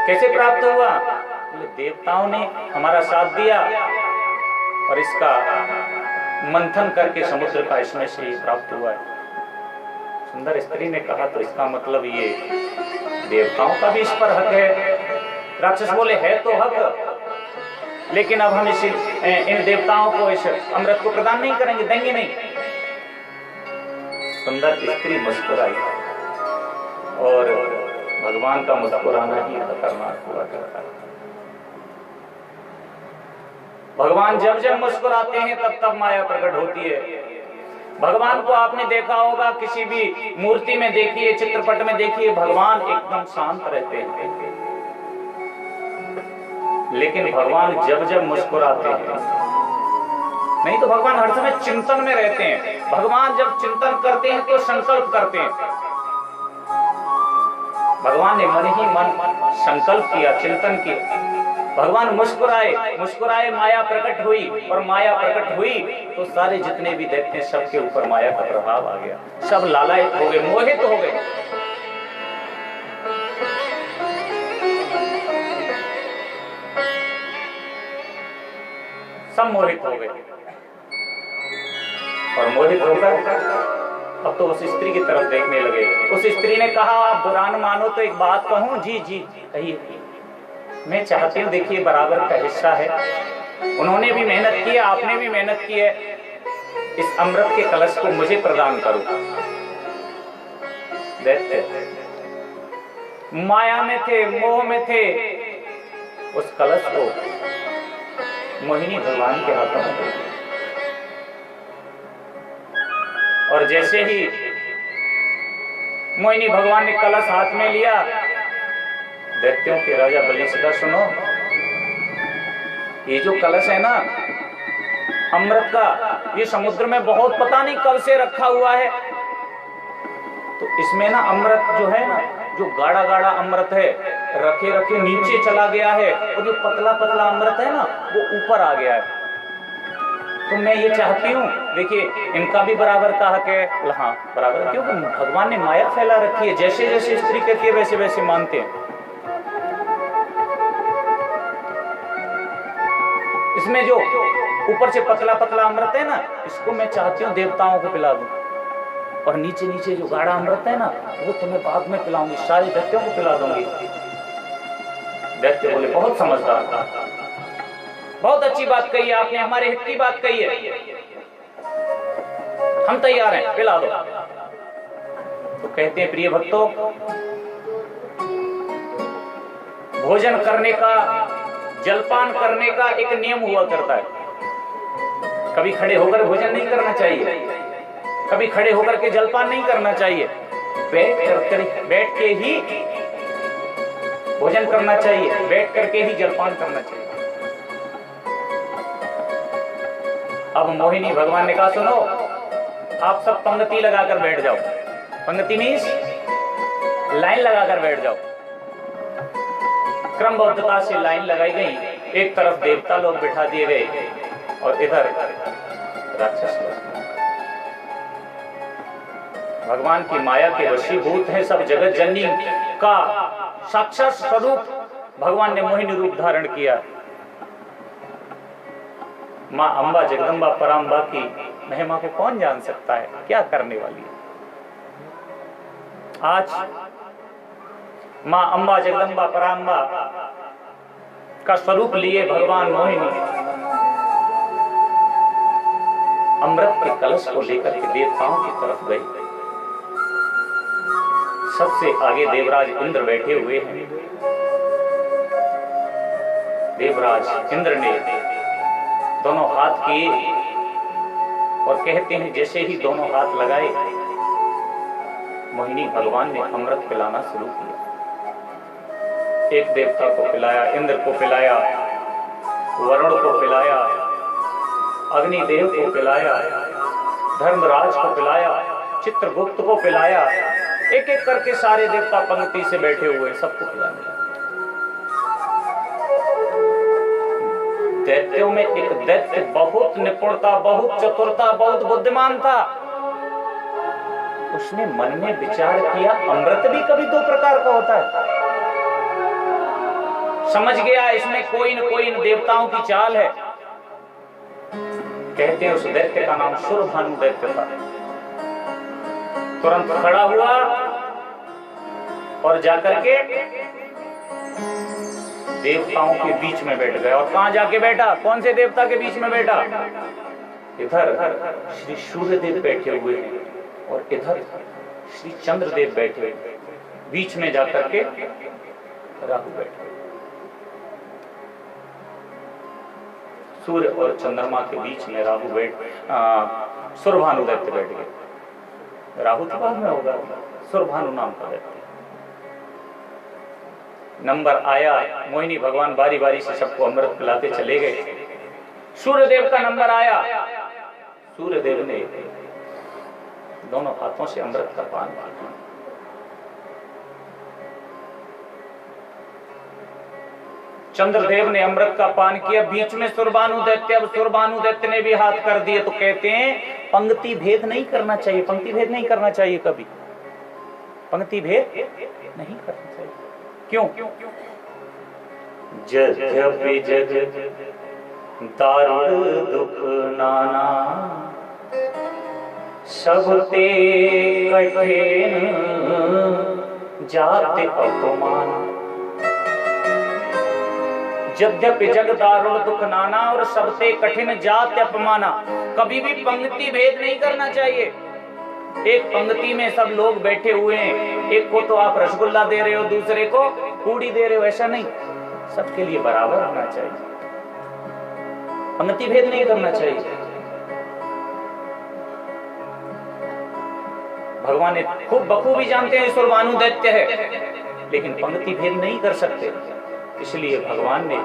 कैसे प्राप्त हुआ? देवताओं ने हमारा साथ दिया और इसका मंथन करके समुद्र का इसमें से ही प्राप्त हुआ है। सुंदर स्त्री ने कहा तो इसका मतलब ये देवताओं का भी इस पर हक है। राक्षस बोले है तो हक, लेकिन अब हम इन देवताओं को इस अमृत को प्रदान नहीं करेंगे, देंगे नहीं। सुंदर स्त्री मुस्कुराई और भगवान का मुस्कुराना ही खतरनाक हुआ करता है। भगवान जब जब मुस्कुराते हैं तब तब माया प्रकट होती है। भगवान को आपने देखा होगा, किसी भी मूर्ति में देखिए, चित्रपट में देखिए, भगवान एकदम शांत रहते हैं, लेकिन भगवान जब जब मुस्कुराते हैं, नहीं तो भगवान हर समय चिंतन में रहते हैं। भगवान जब चिंतन करते हैं तो संकल्प करते हैं। भगवान ने मन ही मन संकल्प किया, चिंतन किया। भगवान मुस्कुराए, मुस्कुराए माया प्रकट हुई, और माया प्रकट हुई तो सारे जितने भी दैत्य सबके ऊपर माया का प्रभाव आ गया। सब लालायित हो गए, मोहित हो गए। सब मोहित हो गए और मोहित होकर अब तो उस स्त्री की तरफ देखने लगे। उस स्त्री ने कहा, आप बुरा न मानो तो एक बात कहूं। जी जी कहिए। मैं चाहती हूँ, देखिए बराबर का हिस्सा है, उन्होंने भी मेहनत की है, आपने भी मेहनत की है, इस अमृत के कलश को मुझे प्रदान करो। दैत्य माया में थे, मोह में थे, उस कलश को मोहिनी भगवान के हाथों में दे दिया। और जैसे ही मोहिनी भगवान ने कलश हाथ में लिया, दैत्यों के राजा बलि से कहा, सुनो, ये जो कलश है ना अमृत का, ये समुद्र में बहुत पता नहीं कब से रखा हुआ है, तो इसमें ना अमृत जो है ना, जो गाढ़ा गाढ़ा अमृत है, रखे रखे नीचे चला गया है, और जो पतला पतला अमृत है ना वो ऊपर आ गया है। तो मैं ये चाहती हूँ, देखिए इनका भी बराबर का हक है। हाँ बराबर, क्योंकि भगवान ने माया फैला रखी है, जैसे जैसे स्त्री कहती है वैसे वैसे मानते हैं। इसमें जो ऊपर से पतला पतला अमृत है ना, इसको मैं चाहती हूँ देवताओं को पिला दूं, और नीचे नीचे जो गाढ़ा अमृत है ना वो तुम्हें बाद में पिलाऊंगी, सारे दैत्यों को पिला दूंगी। दैत्य बोले, बहुत समझदार, बहुत अच्छी बात कही है आपने, हमारे हित की बात कही है, हम तैयार हैं, पिला दो। तो कहते हैं, प्रिय भक्तों, भोजन करने का, जलपान करने का एक नियम हुआ करता है। कभी खड़े होकर भोजन नहीं करना चाहिए, कभी खड़े होकर के जलपान नहीं करना चाहिए, बैठ के ही भोजन करना चाहिए, बैठ करके ही जलपान करना चाहिए। अब मोहिनी भगवान ने कहा, सुनो, आप सब पंक्ति लगाकर बैठ जाओ। पंक्ति मीन्स लाइन लगाकर बैठ जाओ। क्रमबद्धता से लाइन लगाई गई, एक तरफ देवता लोग बिठा दिए गए और इधर राक्षस लोग। भगवान की माया के वशीभूत हैं सब, जगत जननी का साक्षात स्वरूप भगवान ने मोहिनी रूप धारण किया। माँ अम्बा जगदम्बा पराम्बा की महिमा को कौन जान सकता है, क्या करने वाली है। आज माँ अम्बा जगदम्बा पराम्बा का स्वरूप लिए भगवान मोहिनी अमृत के कलश को लेकर के देवताओं की तरफ गए। सबसे आगे देवराज इंद्र बैठे हुए हैं। देवराज इंद्र ने दोनों हाथ किए और कहते हैं, जैसे ही दोनों हाथ लगाए, मोहिनी भगवान ने अमृत पिलाना शुरू किया। एक देवता को पिलाया, इंद्र को पिलाया, वरुण को पिलाया, अग्निदेव को पिलाया, धर्मराज को पिलाया, चित्रगुप्त को पिलाया। एक एक करके सारे देवता पंक्ति से बैठे हुए, सबको पिलाने। दैत्यों में एक दैत्य बहुत निपुणता, बहुत चतुरता, बहुत बुद्धिमान था। उसने मन में विचार किया, अमृत भी कभी दो प्रकार का होता है। समझ गया इसमें कोई न कोई देवताओं की चाल है। कहते हैं उस दैत्य का नाम सुरभानु दैत्य था। तुरंत खड़ा हुआ और जाकर के देवताओं के बीच में बैठ गया। और कहां जाके बैठा, कौन से देवता के बीच में बैठा? इधर श्री सूर्यदेव बैठे हुए हैं और इधर श्री चंद्रदेव बैठे हुए। बीच में जाकर के राहु बैठे। सूर्य और चंद्रमा के बीच में राहु सुरभानु दैत्य बैठ गए। राहु तो बाद में होगा, सुरभानु नाम का दैत्य। नंबर आया, मोहिनी भगवान बारी बारी से सबको अमृत पिलाते चले गए। सूर्यदेव का नंबर आया। सूर्यदेव ने दोनों हाथों से अमृत का पान किया। चंद्रदेव ने अमृत का पान किया। बीच में सुरभानु दैत्य। अब सुरभानु दैत्य ने भी हाथ कर दिए। तो कहते हैं पंक्ति भेद नहीं करना चाहिए, पंक्ति भेद नहीं करना चाहिए, कभी पंक्ति भेद नहीं करना चाहिए। क्यों? जद्यपि जग दारुण दुख नाना, सबते कठिन जाते अपमान, यद्यपि जग दारुण दुख नाना और सबते कठिन जात अपमाना। कभी भी पंक्ति भेद नहीं करना चाहिए। एक पंक्ति में सब लोग बैठे हुए हैं, एक को तो आप रसगुल्ला दे रहे हो, दूसरे को पूड़ी दे रहे हो, ऐसा नहीं, सबके लिए बराबर होना चाहिए, पंक्ति भेद नहीं करना चाहिए। भगवान ने खूब बखूबी जानते हैं सुरभानु दैत्य है, लेकिन पंक्ति भेद नहीं कर सकते, इसलिए भगवान ने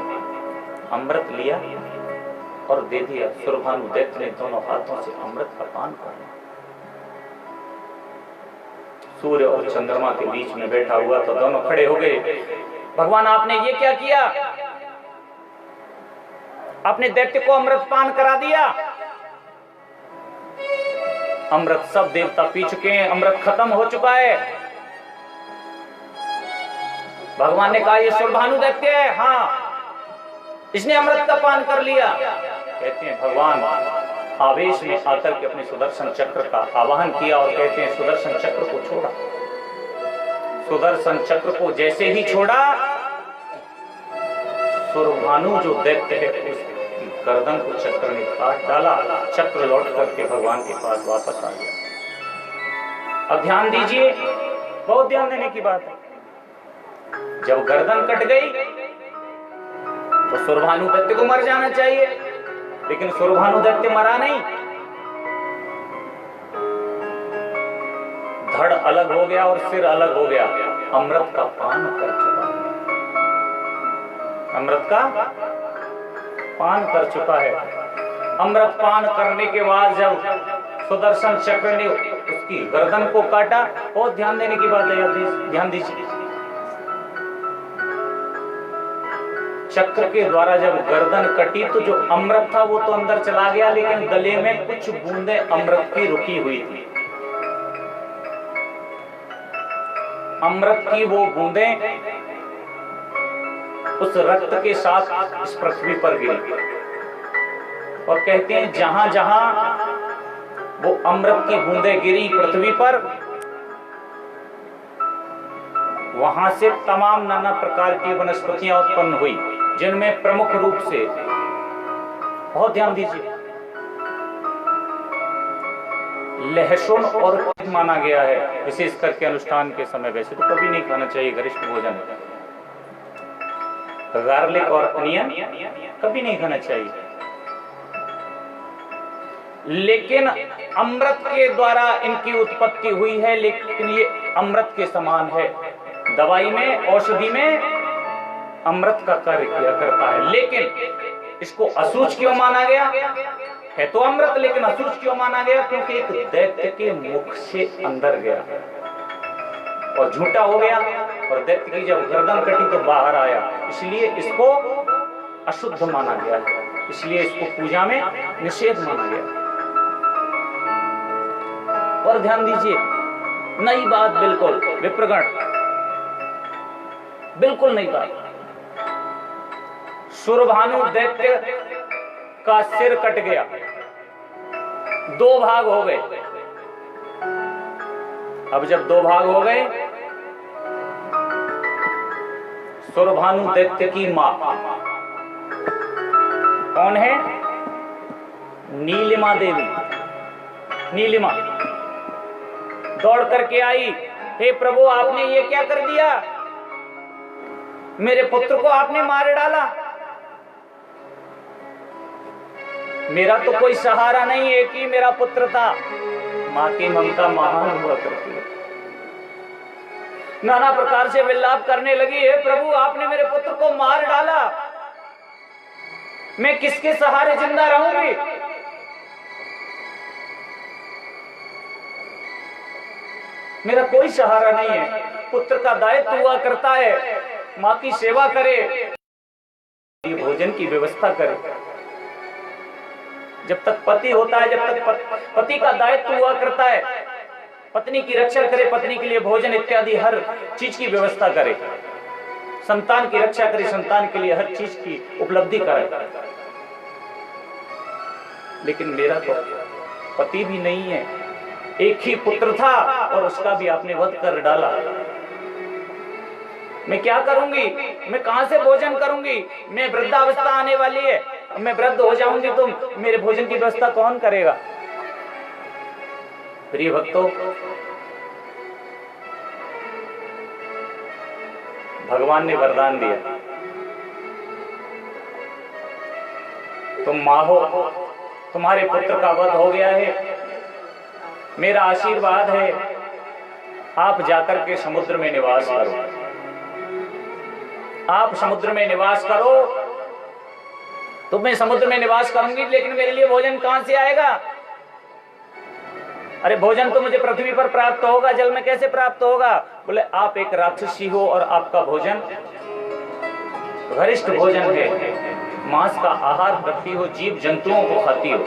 अमृत लिया और दे दिया। सुरभानु दैत्य ने दोनों हाथों से अमृत का पान कर लिया। सूर्य और चंद्रमा के बीच में बैठा हुआ तो दोनों खड़े हो गए। भगवान आपने ये क्या किया? आपने दैत्य को अमृत पान करा दिया। अमृत सब देवता पी चुके हैं, अमृत खत्म हो चुका है। भगवान ने कहा ये सुरभानु दैत्य है, हाँ इसने अमृत का पान कर लिया। कहते हैं भगवान आवेश में आकर के अपने सुदर्शन चक्र का आवाहन किया और कहते हैं सुदर्शन चक्र को छोड़ा। सुदर्शन चक्र को जैसे ही छोड़ा, सुरभानु जो दैत्य है उसकी गर्दन को चक्र ने काट डाला। चक्र लौट करके भगवान के पास वापस आ गया। अब ध्यान दीजिए, बहुत ध्यान देने की बात है। जब गर्दन कट गई तो सुरभानु दैत्य को मर जाना चाहिए, लेकिन सुरभानु दैत्य मरा नहीं, धड़ अलग हो गया और सिर अलग हो गया। अमृत का पान कर चुका है, अमृत का पान कर चुका है। अमृत पान करने के बाद जब सुदर्शन चक्र ने उसकी गर्दन को काटा, बहुत ध्यान देने की बात है, ध्यान दीजिए। चक्र के द्वारा जब गर्दन कटी तो जो अमृत था वो तो अंदर चला गया, लेकिन गले में कुछ बूंदें अमृत की रुकी हुई थी। अमृत की वो बूंदें उस रक्त के साथ इस पृथ्वी पर गिरी और कहते हैं जहां जहां वो अमृत की बूंदें गिरी पृथ्वी पर, वहां से तमाम नाना प्रकार की वनस्पतियां उत्पन्न हुई, जिनमें प्रमुख रूप से, बहुत ध्यान दीजिए, लहसुन और माना गया है, विशेष करके अनुष्ठान के समय। वैसे तो कभी नहीं खाना चाहिए गरिष्ठ भोजन, गार्लिक और अनियन कभी नहीं खाना चाहिए, लेकिन अमृत के द्वारा इनकी उत्पत्ति हुई है। लेकिन ये अमृत के समान है, दवाई में, औषधि में अमृत का कार्य किया करता है। लेकिन इसको अशुच क्यों माना गया? है तो अमृत, लेकिन अशुच क्यों माना गया? क्योंकि एक दैत्य के मुख से अंदर गया और झूठा हो गया, और दैत्य की जब गर्दन कटी तो बाहर आया, इसलिए इसको अशुद्ध माना गया, इसलिए इसको पूजा में निषेध माना गया। और ध्यान दीजिए, नई बात बिल्कुल विप्रगण, बिल्कुल नई बात। सुरभानु दैत्य का सिर कट गया, दो भाग हो गए। अब जब दो भाग हो गए, सुरभानु दैत्य की मां कौन है? नीलिमा देवी। नीलिमा दौड़ करके आई, हे प्रभु आपने ये क्या कर दिया? मेरे पुत्र को आपने मार डाला, मेरा तो कोई सहारा नहीं, एक ही मेरा पुत्र था। मां की ममता महान हुआ करती है। नाना प्रकार से विलाप करने लगी, हे प्रभु आपने मेरे पुत्र को मार डाला, मैं किसके सहारे जिंदा रहूंगी? मेरा कोई सहारा नहीं है। पुत्र का दायित्व हुआ करता है, मां की सेवा करे, भोजन की व्यवस्था करे। जब तक पति होता है, जब तक पति का दायित्व हुआ करता है, पत्नी की रक्षा करे, पत्नी के लिए भोजन इत्यादि हर चीज की व्यवस्था करे, संतान की रक्षा करे, संतान के लिए हर चीज की उपलब्धि करे। लेकिन मेरा तो पति भी नहीं है, एक ही पुत्र था और उसका भी आपने वध कर डाला। मैं क्या करूंगी? मैं कहां से भोजन करूंगी? मैं वृद्धावस्था आने वाली है, मैं वृद्ध हो जाऊंगी तो मेरे भोजन की व्यवस्था कौन करेगा? प्रिय भक्तों, भगवान ने वरदान दिया, तुम मां हो, तुम्हारे पुत्र का वध हो गया है, मेरा आशीर्वाद है, आप जाकर के समुद्र में निवास करो। आप समुद्र में निवास करो तो मैं समुद्र में निवास करूंगी, लेकिन मेरे लिए भोजन कहां से आएगा? अरे भोजन तो मुझे पृथ्वी पर प्राप्त होगा, जल में कैसे प्राप्त होगा? बोले आप एक राक्षसी हो और आपका भोजन वरिष्ठ भोजन है, मांस का आहार रखती हो, जीव जंतुओं को खाती हो,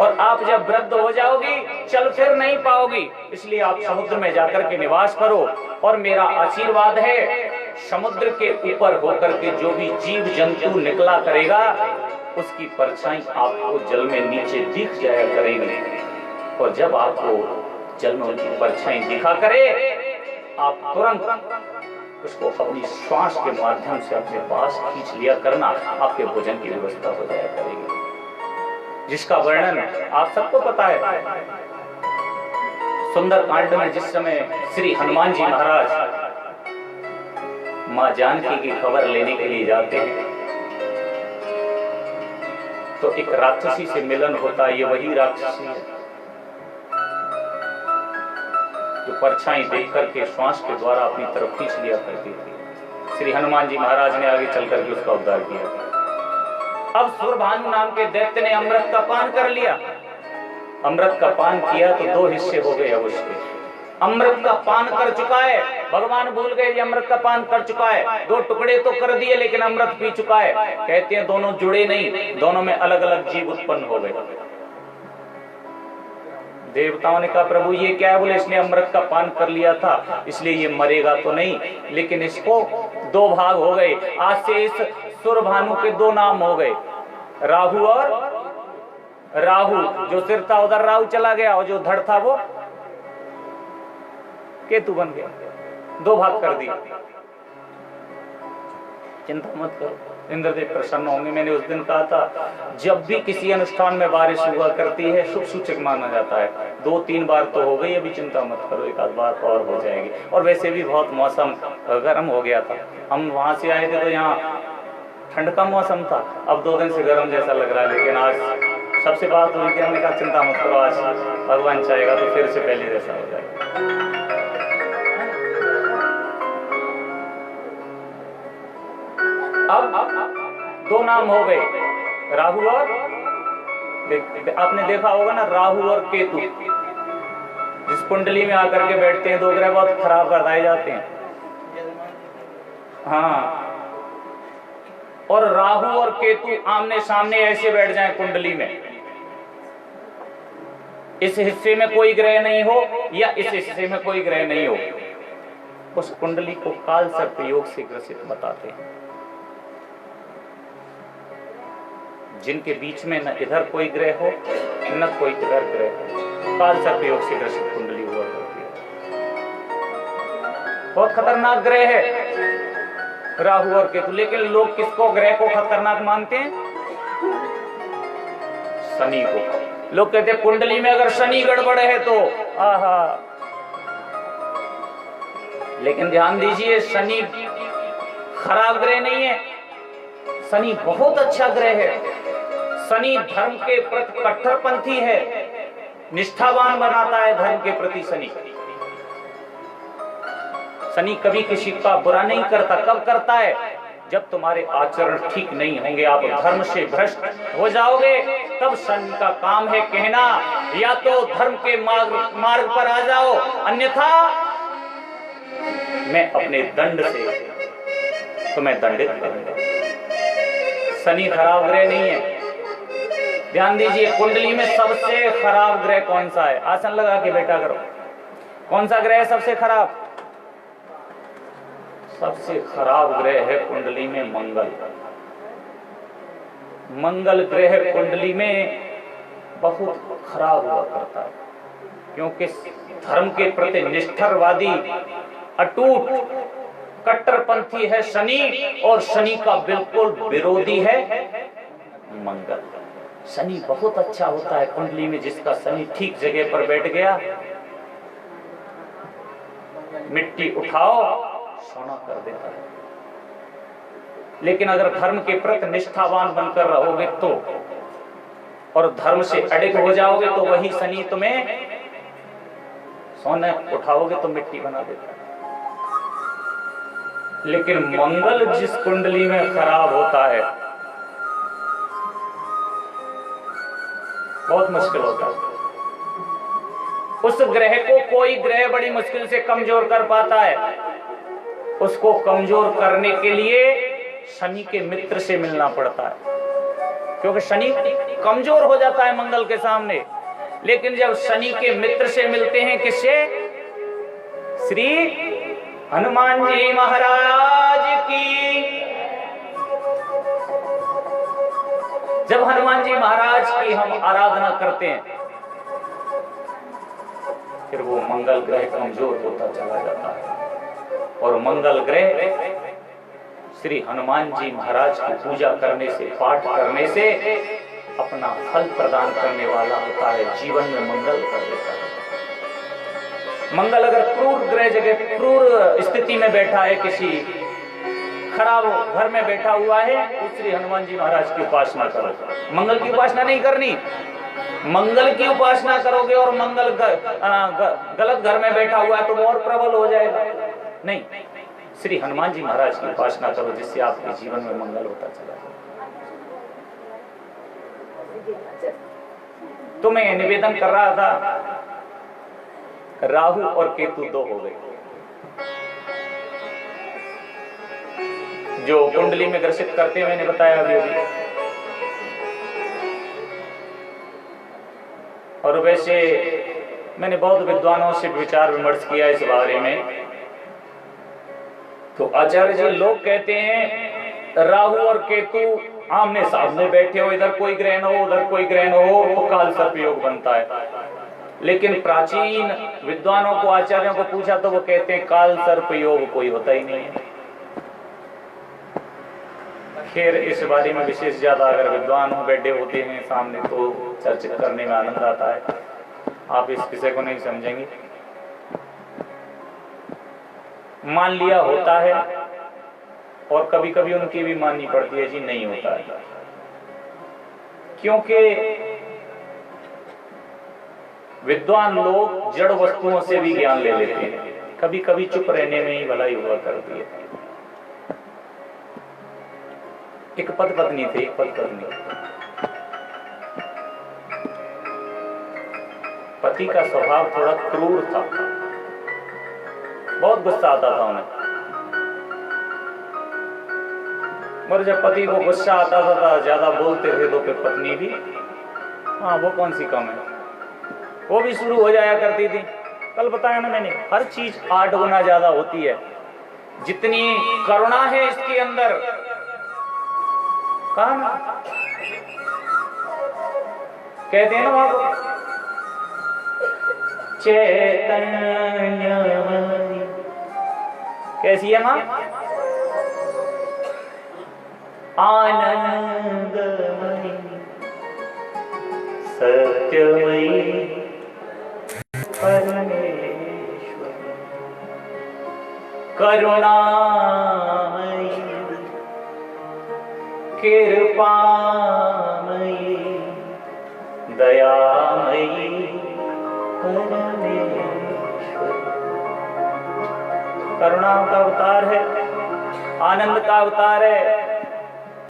और आप जब वृद्ध हो जाओगी चल फिर नहीं पाओगी, इसलिए आप समुद्र में जाकर के निवास करो। और मेरा आशीर्वाद है, समुद्र के ऊपर होकर के जो भी जीव जंतु निकला करेगा उसकी परछाई आपको जल में नीचे दिख जाया करेगी, और जब आपको जल में उनकी परछाई दिखा करे आप तुरंत उसको अपनी श्वास के माध्यम से अपने पास खींच लिया करना, आपके भोजन की व्यवस्था हो जाया करेगी, जिसका वर्णन आप सबको पता है। सुंदर कांड में जिस समय श्री हनुमान जी महाराज मां जानकी की खबर लेने के लिए जाते हैं तो एक राक्षसी से मिलन होता है। ये वही राक्षसी है जो परछाई देख करके श्वास के द्वारा अपनी तरफ खींच लिया करती थी। श्री हनुमान जी महाराज ने आगे चल करके उसका उद्धार किया। अब सुरभानु नाम के दैत्य ने अमृत का पान कर लिया। अमृत का पान किया तो दो हिस्से हो गए। अब उसके अमृत का पान कर चुका है, भगवान भूल गए ये अमृत का पान कर चुका है, दो टुकड़े तो कर दिए लेकिन अमृत पी चुका है। कहते हैं दोनों जुड़े नहीं, दोनों में अलग अलग जीव उत्पन्न हो गए। देवताओं ने कहा प्रभु ये क्या है? बोले इसने अमृत का पान कर लिया था इसलिए ये मरेगा तो नहीं, लेकिन इसको दो भाग हो गए। आज से इस सुरभानु के दो नाम हो गए, राहु और राहु। जो सिर था उधर राहु चला गया और जो धड़ था वो केतु बन गया, दो भाग कर दिया। चिंता मत करो, इंद्रदेव प्रसन्न होंगे। मैंने उस दिन कहा था जब भी किसी अनुष्ठान में बारिश हुआ करती है शुभ सूचक माना जाता है। 2-3 बार तो हो गई, अभी चिंता मत करो, एक आध बार और हो जाएगी। और वैसे भी बहुत मौसम गर्म हो गया था। हम वहां से आए थे तो यहाँ ठंड का मौसम था, अब 2 दिन से गर्म जैसा लग रहा है। लेकिन आज सबसे बात हुई थी, हमने कहा चिंता मत करो, आज भगवान चाहेगा तो फिर से पहले जैसा हो जाएगा। अब 2 नाम हो गए, राहु और आपने देखा होगा ना, राहु और केतु जिस कुंडली में आकर के बैठते हैं 2 ग्रह बहुत खराब बताए जाते हैं। हाँ, और राहु और केतु आमने सामने ऐसे बैठ जाएं कुंडली में, इस हिस्से में कोई ग्रह नहीं हो या इस हिस्से में कोई ग्रह नहीं हो, उस कुंडली को काल सर्प योग से ग्रसित बताते हैं। जिनके बीच में न इधर कोई ग्रह हो न कोई इधर ग्रह हो, काल सर्प योग से ग्रसित कुंडली हुआ करती है। बहुत खतरनाक ग्रह है राहु और केतु। लेकिन लोग किसको ग्रह को खतरनाक मानते हैं? शनि को। लोग कहते हैं कुंडली में अगर शनि गड़बड़ है तो आहा। लेकिन ध्यान दीजिए, शनि खराब ग्रह नहीं है, शनि बहुत अच्छा ग्रह है। शनि धर्म के प्रति कट्टरपंथी है, निष्ठावान बनाता है धर्म के प्रति। शनि कभी किसी का बुरा नहीं करता। कब करता है? जब तुम्हारे आचरण ठीक नहीं होंगे, आप धर्म से भ्रष्ट हो जाओगे, तब शनि का काम है कहना या तो धर्म के मार्ग पर आ जाओ, अन्यथा मैं अपने दंड से तुम्हें दंडित करूंगा। शनि खराब ग्रह नहीं है। ध्यान दीजिए, कुंडली में सबसे खराब ग्रह कौन सा है? आसन लगा के बैठा करो। कौन सा ग्रह है सबसे खराब? सबसे खराब ग्रह है कुंडली में मंगल। मंगल ग्रह कुंडली में बहुत खराब हुआ करता है, क्योंकि धर्म के प्रति निष्ठरवादी अटूट कट्टरपंथी है शनि, और शनि का बिल्कुल विरोधी है मंगल। शनि बहुत अच्छा होता है, कुंडली में जिसका शनि ठीक जगह पर बैठ गया, मिट्टी उठाओ सोना कर देता है। लेकिन अगर धर्म के प्रति निष्ठावान बनकर रहोगे तो, और धर्म से अडिग हो जाओगे तो वही शनि तुम्हें सोना उठाओगे तो मिट्टी बना देता है। लेकिन मंगल जिस कुंडली में खराब होता है बहुत मुश्किल होता है। उस ग्रह को कोई ग्रह बड़ी मुश्किल से कमजोर कर पाता है। उसको कमजोर करने के लिए शनि के मित्र से मिलना पड़ता है, क्योंकि शनि कमजोर हो जाता है मंगल के सामने। लेकिन जब शनि के मित्र से मिलते हैं, किससे? श्री हनुमान जी महाराज की। जब हनुमान जी महाराज की हम आराधना करते हैं, फिर वो मंगल ग्रह कमजोर होता चला जाता है, और मंगल ग्रह श्री हनुमान जी महाराज की पूजा करने से, पाठ करने से अपना फल प्रदान करने वाला होता है, जीवन में मंगल कर देता है। मंगल अगर क्रूर ग्रह जगह, क्रूर स्थिति में बैठा है, किसी खराब घर में बैठा हुआ है, तो श्री हनुमान जी महाराज की उपासना करो। मंगल की उपासना नहीं करनी, मंगल की उपासना करोगे और मंगल गलत घर में बैठा हुआ है तो वो और प्रबल हो जाएगा। नहीं, श्री हनुमान जी महाराज की उपासना करो, जिससे आपके जीवन में मंगल होता चला जाए। तो मैं निवेदन कर रहा था, राहु और केतु दो हो गए जो कुंडली में ग्रसित करते, मैंने बताया अभी। और वैसे मैंने बहुत विद्वानों से विचार विमर्श किया इस बारे में, तो आचार्य जी लोग कहते हैं राहु और केतु आमने सामने बैठे हो, इधर कोई ग्रह न हो उधर कोई ग्रह न हो, तो काल सर्प योग बनता है। लेकिन प्राचीन विद्वानों को, आचार्यों को पूछा तो वो कहते हैं काल सर्प योग कोई होता ही नहीं है। खैर, इस बारे में विशेष ज्यादा अगर विद्वान बैठे होते हैं सामने तो चर्चित करने में आनंद आता है। आप इस विषय को नहीं समझेंगे। मान लिया होता है, और कभी कभी उनकी भी माननी पड़ती है, जी नहीं होता है, क्योंकि विद्वान लोग जड़ वस्तुओं से भी ज्ञान ले लेते हैं। कभी कभी चुप रहने में ही भलाई हुआ करती है। एक पद पत्नी थी, एक पद पत्नी, पति का स्वभाव थोड़ा क्रूर था, बहुत गुस्सा आता था उन्हें। और जब पति को गुस्सा आता था, ज्यादा बोलते थे, तो फिर पत्नी भी, हाँ वो कौन सी कम है, वो भी शुरू हो जाया करती थी। कल बताया ना मैंने, हर चीज 8 गुना ज्यादा होती है। जितनी करुणा है इसके अंदर, कहा ना, कहते हैं ना वहां को, चैतन्य कैसी है मां? आनंदमयी सत्यमयी परमेश्वर करुणामयी कृपामयी दयामयी परमेश्वर। करुणा का अवतार है, आनंद का अवतार है,